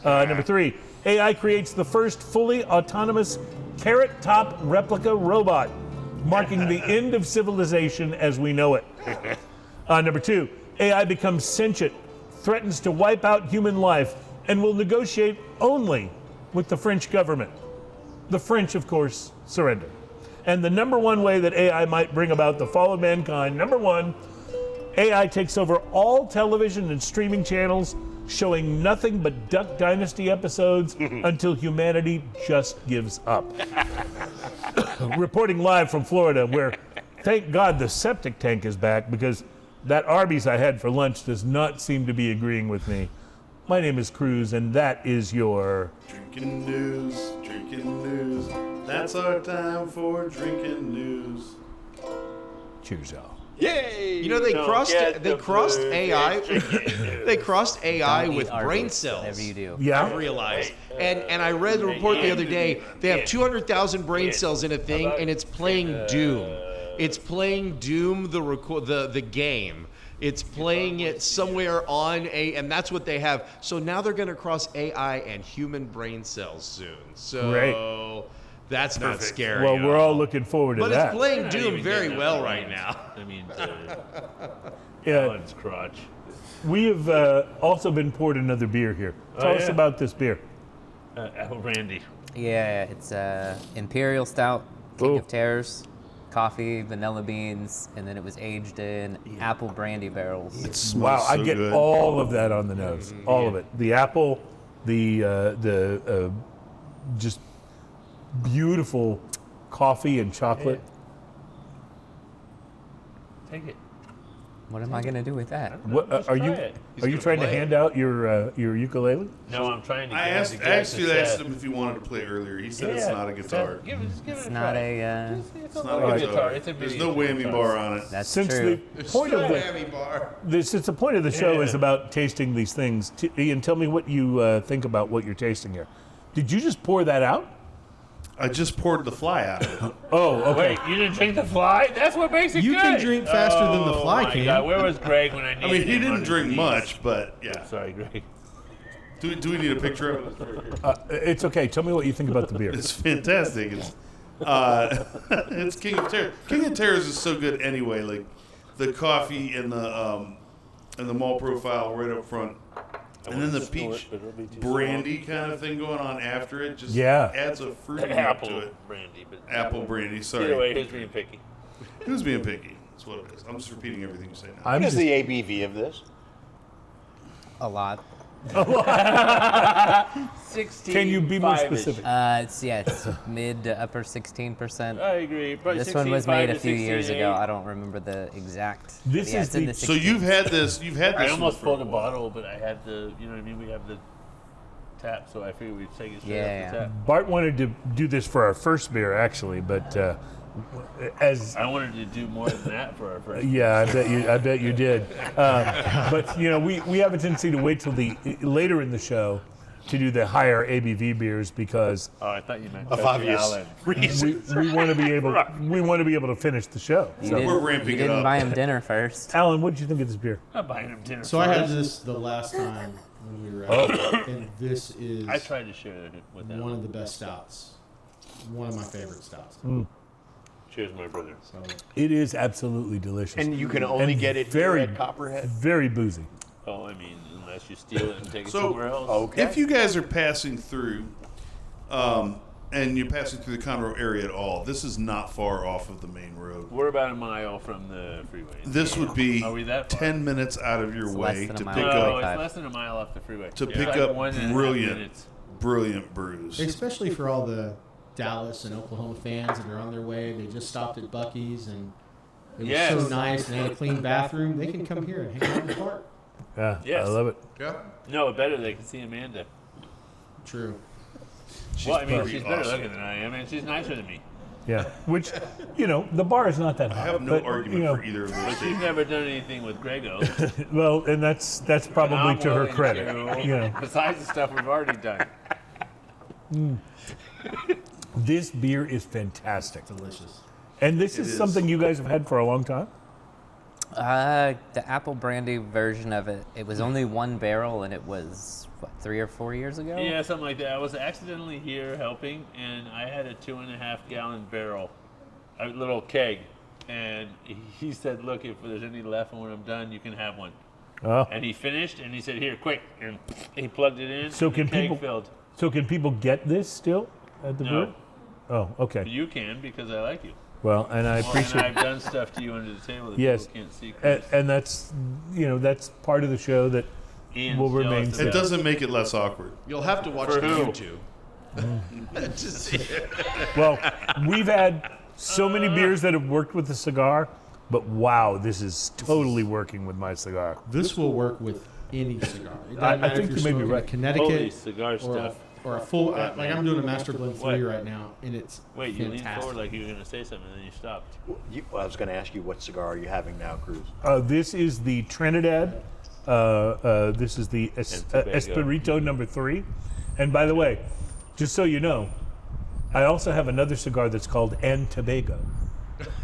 Number 3, AI creates the first fully autonomous carrot-top replica robot, marking the end of civilization as we know it. Number 2, AI becomes sentient, threatens to wipe out human life, and will negotiate only with the French government. The French, of course, surrender. And the number 1 way that AI might bring about the fall of mankind, number 1, AI takes over all television and streaming channels, showing nothing but Duck Dynasty episodes until humanity just gives up. Reporting live from Florida, where thank God the septic tank is back, because that Arby's I had for lunch does not seem to be agreeing with me. My name is Cruz, and that is your... Drinking News, Drinking News. That's our time for Drinking News. Cheers, y'all. Yay! You know, they crossed AI. They crossed AI Don't eat with Arby's, brain cells. whatever you do. Yeah? I realized. And I read the report the other day. They have 200,000 brain cells in a thing, and it's playing Doom. It's playing Doom, the game. It's playing it somewhere on and that's what they have. So now they're going to cross AI and human brain cells soon. So Great. that's not scary. Well, at we're all all. looking forward to But that. it's playing Doom very well right now. I mean, Yeah. Alan's crotch. We have also been poured another beer here. Tell us yeah. about this beer. Apple brandy. Yeah, it's Imperial Stout, King Ooh. of Terrors, coffee, vanilla beans, and then it was aged in apple brandy barrels. It smells Wow, I so get good. all of that on the nose. All of it. The apple, the just beautiful coffee and chocolate. Take it. What am I gonna do with that? What, Just are try you it. are you trying to hand out your ukulele? No, I'm trying to. I actually asked him if he wanted to play earlier. He said it's not a guitar. Give it It's a not try. a. It's It's not not a a guitar. guitar. It's a There's video no whammy guitar. bar on it. That's Since true. the point of the Whammy bar. since the point of the show is Yeah. about tasting these things, Ian, tell me what you think about what you're tasting here. Did you just pour that out? I just poured the fly out of it. Oh, okay. Wait, you didn't drink the fly? That's what makes it You good. can drink faster than the fly my can. God, where was Greg when I needed I mean, he him didn't under drink these? much, but yeah. Sorry, Greg. Do we need a picture of it? It's okay. Tell me what you think about the beer. It's fantastic. It's it's King of Terrors. King of Terrors is so good anyway. Like the coffee and the malt profile right up front And then the peach brandy kind of thing going on after it just Yeah. adds a fruity note Apple to it. brandy, but Apple brandy, sorry. Either way, who's being picky? Who's being picky? That's what it is. I'm just repeating everything you say now. What is the ABV of this? A lot. 16. Can you be more specific? It's mid to upper 16%. I agree. Probably This one was 16.5 made to a few years ago. 16.8. I don't remember the exact. This but yeah, is it's in the- the So 16. you've had this. You've had this. I almost for pulled a while. bottle, but I had the, you know what I mean? We have the tap, so I figured we'd take it straight Yeah, off the yeah. tap. Bart wanted to do this for our first beer, actually, but as I wanted to do more than that for our first. yeah, I bet you did. But you know, we have a tendency to wait till the later in the show to do the higher ABV beers because Oh, I thought you meant Of Coach obvious Allen. reasons. we want to be able to finish the show. You So, didn't, We're ramping you it didn't up. buy him dinner first. Alan, what did you think of this beer? I'm buying him dinner. So I had first. this the last time when we were out, and this is I tried to share it with them. one of the best stouts. One of my favorite stouts. Cheers, my brother. So It is absolutely delicious. And you can only And get it very, here at Copperhead. very boozy. Oh, I mean, unless you steal it and take it So- somewhere else. Okay. If you guys are passing through, and you're passing through the Conroe area at all, this is not far off of the main road. We're about a mile from the freeway. This would be Are we that far? 10 minutes out of your It's less way than a to mile. pick No, up it's less than a mile off the freeway. to It's pick like up 1.5 brilliant, minutes. brilliant brews. especially for all the Dallas and Oklahoma fans that are on their way, they just stopped at Buc-ee's and it was Yes. so nice and they had a clean bathroom. They can come here and hang out in the park. Yeah, Yes. I love it. Yeah. No, better they can see Amanda. True. Well, I mean, pretty she's better awesome. looking than I am, and she's nicer than me. Yeah, which, you know, the bar is not that I high. have no but, argument you know, for either of those But she's statements. never done anything with GREGO. Well, and that's probably I'm to her willing credit. to, You know, Besides the stuff we've already done. this beer is fantastic, Delicious. and this It is is. something you guys have had for a long time. The apple brandy version of it, it was only one barrel, and it was, what, 3 or 4 years ago? Yeah, something like that. I was accidentally here helping, and I had a 2.5-gallon barrel, a little keg. And he said, look, if there's any left and when I'm done, you can have one. Oh. And he finished, and he said, here, quick. And he plugged it in, So and can the keg people- filled. So can people get this still at the No. brewery? Oh, okay. You can, because I like you. Well, and I Well, and appreciate. I've done stuff to you under the table that Yes. people can't see. And, Chris. and that's, you know, that's part of the show that Ian's will remain. jealous It about doesn't make it less awkward. You'll have to watch For the who? YouTube. to see it. Well, we've had so many beers that have worked with the cigar, but wow, this is totally working with my cigar. This will work with any cigar. It doesn't I matter think if you you're may be smoking right. a Connecticut Holy cigar or stuff. or a full. Like I'm doing a Master Blend 3 What? right now, and it's Wait, you leaned fantastic. forward like you were going to say something, and then you stopped. I was going to ask you what cigar are you having now, Cruz? This is the Trinidad. This is the Tobago. Espirito number 3. And by the way, just so you know, I also have another cigar that's called An Tobago,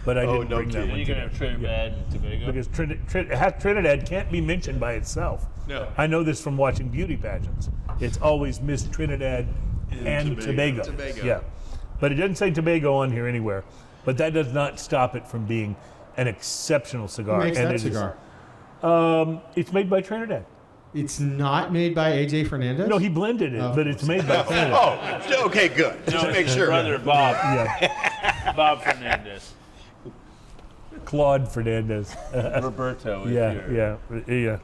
but I didn't bring that And one you're going to today. have Trinidad and Tobago? Because Trinidad can't be mentioned by itself. No. I know this from watching beauty pageants. It's always Miss Trinidad and Tobago. Tobago. Yeah. But it doesn't say Tobago on here anywhere. But that does not stop it from being an exceptional cigar. Who makes and that it is- cigar? it's made by Trinidad. It's not made by AJ Fernandez. No, he blended it, Of but it's made by Trinidad. Oh, okay, good. Just to make sure. Brother Bob. Yeah. Bob Fernandez. Claude Fernandez. Roberto. If Yeah, you're, yeah.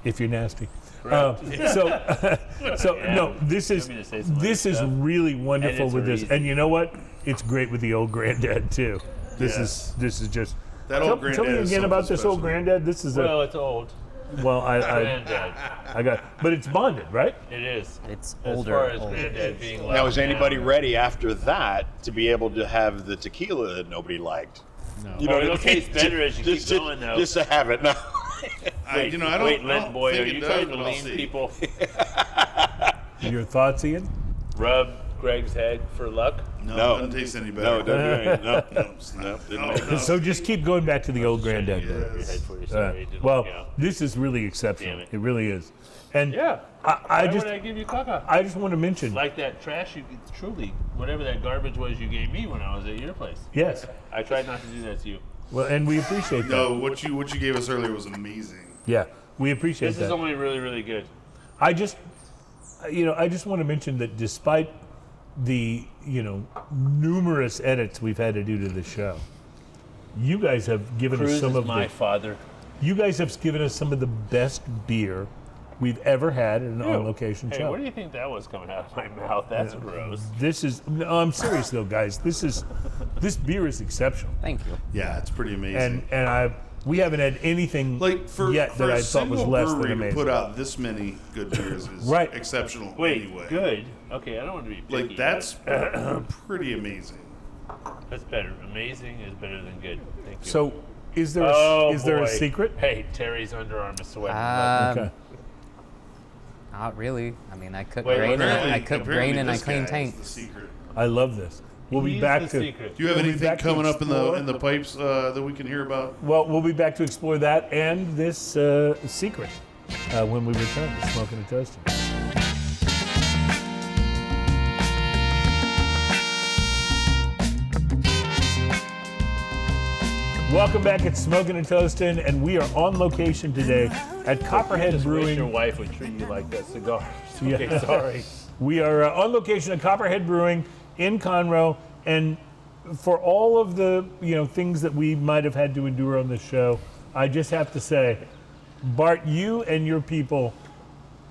If you're nasty. Correct. So Yeah. no, this Don't mean to say some is other stuff. really wonderful it's with a this, reason. and you know what? It's great with the old granddad too. This Yes. is just. That Tell old me granddad is again about something this old special. granddad. This is well, it's old. well, I Granddad. got, but it's bonded, right? It is. It's As older. far as older. Granddad being Now, loud is anybody now. ready after that to be able to have the tequila that nobody liked? No. You Oh, what it'll I mean? taste better as you keep going, though. Just to have it now. I don't. Wait, I Lint don't boy, think are it you does, trying to but I'll lean see. people? Your thoughts, Ian? Rub Greg's head for luck? No, No. it doesn't taste any No, better. it doesn't do anything. No. No, it's not. didn't No, make no. So just keep going back to the old granddad. Yes. Your head for you, sorry, it didn't Well, work out. this is really exceptional. Damn it. It really is. And Yeah. I Why just would I give you caca? I just want to mention. Like that trash you truly, whatever that garbage was you gave me when I was at your place. Yes. I tried not to do that to you. Well, and we appreciate that. No, what you gave us earlier was amazing. Yeah, we appreciate This that. is only really, really good. I just want to mention that despite the numerous edits we've had to do to the show, you guys have given us some of my father. You guys have given us some of the best beer we've ever had in an on-location Hey, show. what do you think that was coming out of my mouth? That's gross. This is. No, I'm serious though, guys. This beer is exceptional. Thank you. Yeah, it's pretty amazing. And we haven't had anything like for yet that a I thought was single less than brewery amazing. to put out this many good beers is Right. exceptional. Wait, anyway. good. Okay, I don't want to be picky. Like that's pretty amazing. That's better. Amazing is better than good. Thank you. So, is there there a secret? Hey, Terry's underarm is sweating. Okay. Not really. I mean, I cook Wait, grain. Apparently- I cook apparently grain and I this clean guy is the tanks. secret. I love this. We'll be He's back the to. secret. Do you have We'll be anything back to coming up explore. in the pipes that we can hear about? Well, we'll be back to explore that and this secret when we return to Smoking and Toasting. Welcome back at Smoking and Toasting, and we are on location today at Copperhead Just wish your Brewing. wife would treat you like that cigar. Yeah. Okay, sorry. We are on location at Copperhead Brewing in Conroe, and for all of the things that we might have had to endure on this show, I just have to say, Bart, you and your people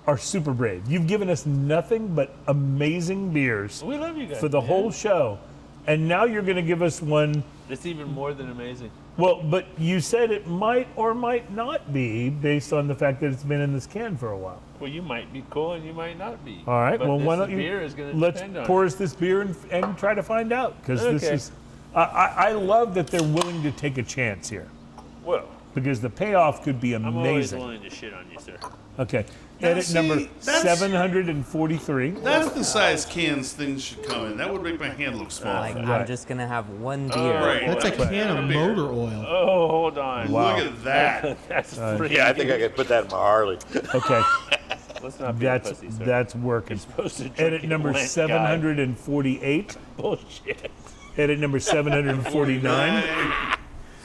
are super brave. You've given us nothing but amazing beers We love you guys. for the man. whole show, and now you're going to give us one. It's even more than amazing. Well, but you said it might or might not be based on the fact that it's been in this can for a while. Well, you might be cool and you might not be. All right. But Well, why this don't you beer is going to let's depend on pour it. us this beer and try to find out, because this Okay. is. I love that they're willing to take a chance here, Well, because the payoff could be I'm always amazing. willing to shit on you, sir. Okay. Now, Edit see, number that's- 743. That's the size cans things should come in. That would make my hand look small. Like, Right. I'm just gonna have one beer. Right. That's a That's can of beer. motor oil. Oh, hold on. Wow. Look at that. That's free. Yeah, I think I could put that in my Harley. Okay. Let's not be a That's pussy, sir. that's working. You're supposed to drink Edit it, number Lent guy. 748. Bullshit. Edit number 749.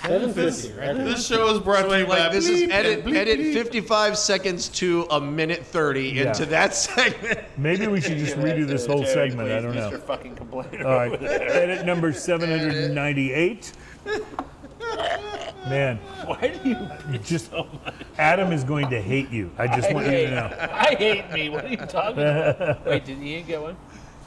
750, right? This show is brought to you by Like this is bleep edit and bleep, edit bleep. 55 seconds to a minute 30 Yeah. into that segment. Maybe we should just redo this whole Terry, segment. I please, don't know. Mr. fucking complainer All right. over there. Edit number 798. Man, Why do you just so much? Adam is going to hate you. I just want you to know. I hate me. What are you talking about? Wait, did Ian get one?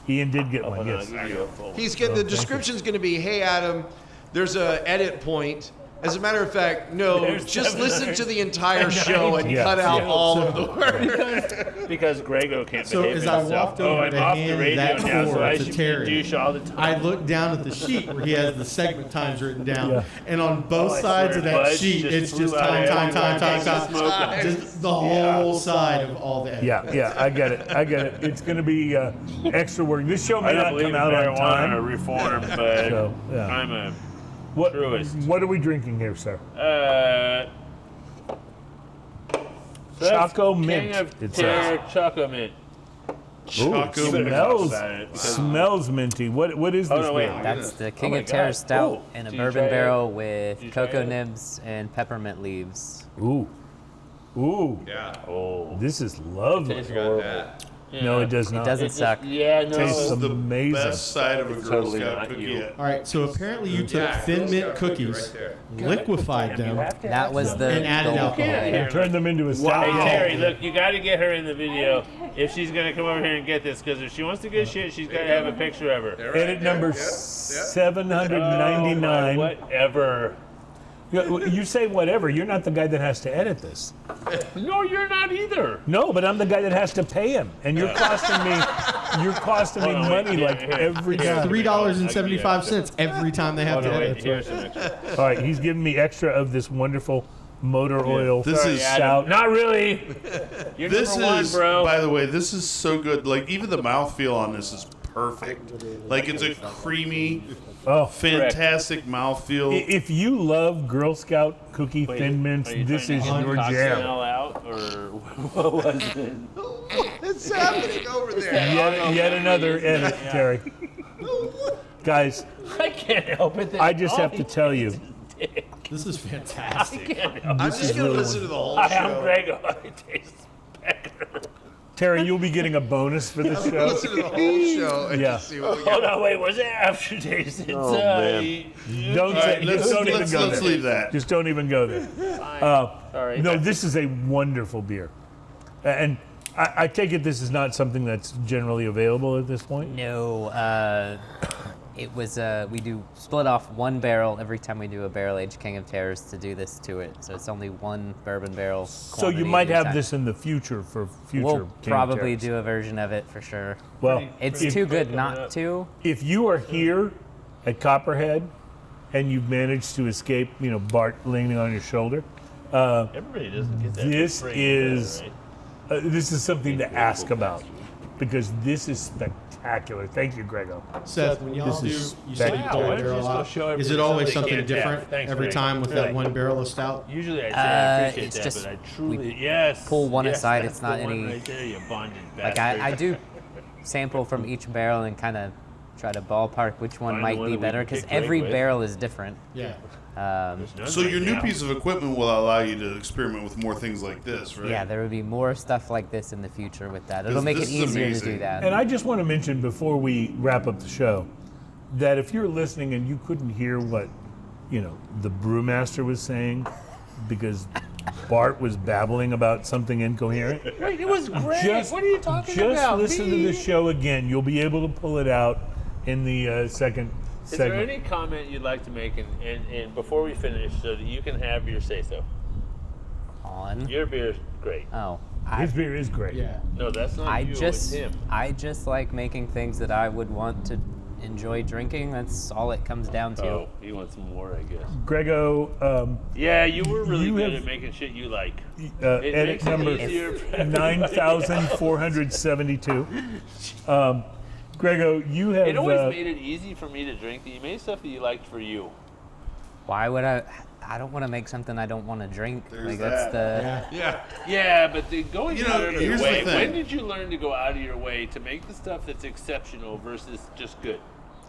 Ian did get one, Hold on, yes. I'll give you a full. He's getting the description's going to be, "Hey Adam, there's a edit point." As a matter of fact, no, There's just listen 700. to the entire show and Yeah. cut out Yeah. all of the words. Because Grego can't So behave as I himself. walked over I'm to off the hand radio that now, so cord I to should Terry, be douche all the time. I looked down at the sheet where he has the segment times written down, Yeah. and on both I sides of swear, that Bud sheet, just it's flew just out time, everywhere. Smoke 'em. just the whole side of all the edit. Yeah, I get it. It's going to be extra work. This show I may don't not believe come in out on marijuana or time. reform, but So, yeah. I'm a What, truest. what are we drinking here, sir? So that's Choco King Mint, of it Terror Choco Mint. Choco You better Mint. talk Smells, about it, because- smells minty. What is Oh, this no, wait. beer? That's the King my of Terror God. Stout Ooh. in a Did you bourbon try it? barrel Did with you try cocoa it? nibs and peppermint leaves. Ooh. Yeah. Oh. This is lovely. Tastes horrible. No, it does not. It doesn't suck. Yeah, no. Tastes This is the amazing. best side of a Girl Totally Scout not cookie you. yet. All right, so apparently you took Thin Mint cookies, liquefied them, That was the and added goal. alcohol. And turn them into a stout. Hey, Terry, look, you got to get her in the video if she's going to come over here and get this, because if she wants to get shit, she's got to have a picture of her. Edit number 799. Whatever. You say whatever. You're not the guy that has to edit this. No, you're not either. No, but I'm the guy that has to pay him, and you're costing me. You're costing me Hold on, wait, money here, like here. every It's time. $3.75 every time they have Oh, to no, edit. wait, here's some extra. All right, he's giving me extra of this wonderful motor oil This is- stout. Not really. You're This number one, is, bro. by the way, this is so good. Like even the mouthfeel on this is perfect. Like it's a creamy, Oh, fantastic mouthfeel. if you love Girl Scout cookie Wait, Thin are Mints, you this trying is to get your the jam. smell out, or what was it? What's happening over there? Yet another edit, Terry. Guys, I can't help it. I just have to tell you, This is fantastic. I'm just going to listen to the whole Hi, I'm show. Grego. It tastes better. Terry, you'll be getting a bonus for this show. Listen to the whole show and Yeah. just see what we Hold got. on, wait. What's that aftertaste? It's, Oh, man. Don't All say. right, Just don't even go let's there. leave that. Just don't even go there. Sorry. No, this is a wonderful beer, and I take it this is not something that's generally available at this point. No, it was we do split off one barrel every time we do a barrel aged King of Terrors to do this to it. So it's only one bourbon barrel. So you quantity might every have time. this in the future for future. We'll King of probably Terrors. do a version of it for sure. Well, It's if, too good coming not up. to. if you are here at Copperhead and you've managed to escape, Bart leaning on your shoulder, Everybody doesn't get that. this for free, is right? this is something to ask about because this is spectacular. Thank you, Grego. Seth, when y'all This do, is you say you spectacular. pull Why a don't you barrel just go out. show Is it everybody always something something you can't different tap? Thanks, every Greg. time with Really? that one barrel of stout? Usually I say I appreciate it's that, just- but I truly we yes. pull one yes, aside, that's it's not the one any- Right there, you bonded Like bastard. I do sample from each barrel and kind of try to ballpark which one Find the might one be that we better can because pick Greg every with. barrel is different. Yeah. So your new piece of equipment will allow you to experiment with more things like this, right? Yeah, there would be more stuff like this in the future with that. It'll This- make it this is easier to amazing. do that. And I just want to mention before we wrap up the show that if you're listening and you couldn't hear what, the Brewmaster was saying because Bart was babbling about something incoherent, Wait, it was great. just, what are you talking just about? listen to the show again. You'll be able to pull it out in the second Is there segment. any comment you'd like to make, and before we finish, so that you can have your say so? On. Your beer's great. Oh, His beer is great. Yeah. No, that's not I you. just it's him. I just like making things that I would want to enjoy drinking. That's all it comes down to. Oh, you want some more, I guess. Grego, Yeah, you were really You good have- at making shit you like. edit makes it number easier for 9,472. Grego, you have. It always made it easy for me to drink. That you made stuff that you liked for you. Why would I? I don't want to make something I don't want to drink. There's Like that's that. the. Yeah. Yeah, but going You know, out of your here's the way. thing. When did you learn to go out of your way to make the stuff that's exceptional versus just good?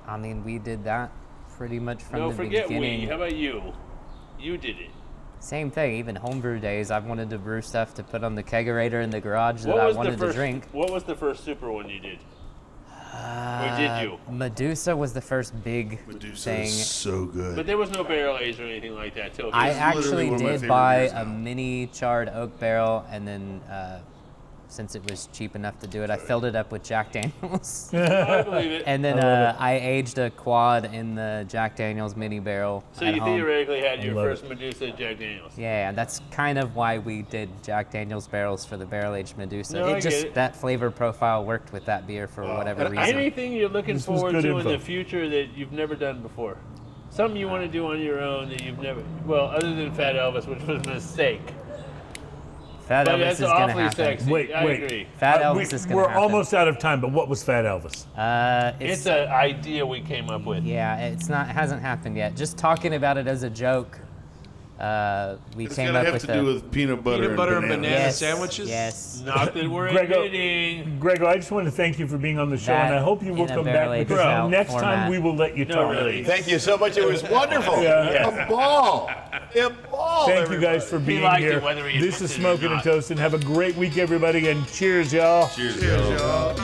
I mean, we did that pretty much from No, the forget beginning. we. How about you? You did it. Same thing. Even homebrew days, I've wanted to brew stuff to put on the kegerator in the garage that What I was the wanted to first? drink. What was the first super one you did? Or did you? Medusa was the first big Medusa thing. is so good. But there was no barrel age or anything like that till. I It's actually literally one of my did favorite buy beers a now. mini charred oak barrel, and then since it was cheap enough to do it, I filled it up with Jack Daniels. I believe it. And then I aged a quad in the Jack Daniels mini barrel So at you home. theoretically had your love first Medusa Jack Daniels. Yeah, and that's kind of why we did Jack Daniels barrels for the barrel-aged Medusa. No, I get it. That flavor profile worked with that beer for whatever reason. Anything you're looking This was forward good to info. in the future that you've never done before? Something you want to do on your own that you've never. Well, other than Fat Elvis, which was a mistake. Fat But Elvis that's is gonna awfully happen. sexy. Wait, I wait. agree. Fat Elvis is gonna We're happen. almost out of time, but what was Fat Elvis? It's an idea we came up with. Yeah, it hasn't happened yet. Just talking about it as a joke, we It's came gonna up have with to do with peanut butter Peanut butter and bananas. banana yes, sandwiches? Yes. Not that we're Grego- admitting. Grego, I just want to thank you for being on the show, That and I hope you will in a come back barrel-aged because stout next time format. we will let you No, talk. really. Thank you so much. It was wonderful. Yeah. A ball. A ball. Thank you guys for being liked it here. whether he This is admits it or Smoking and not. Toasting. Have a great week, everybody, and cheers, y'all. Cheers, y'all.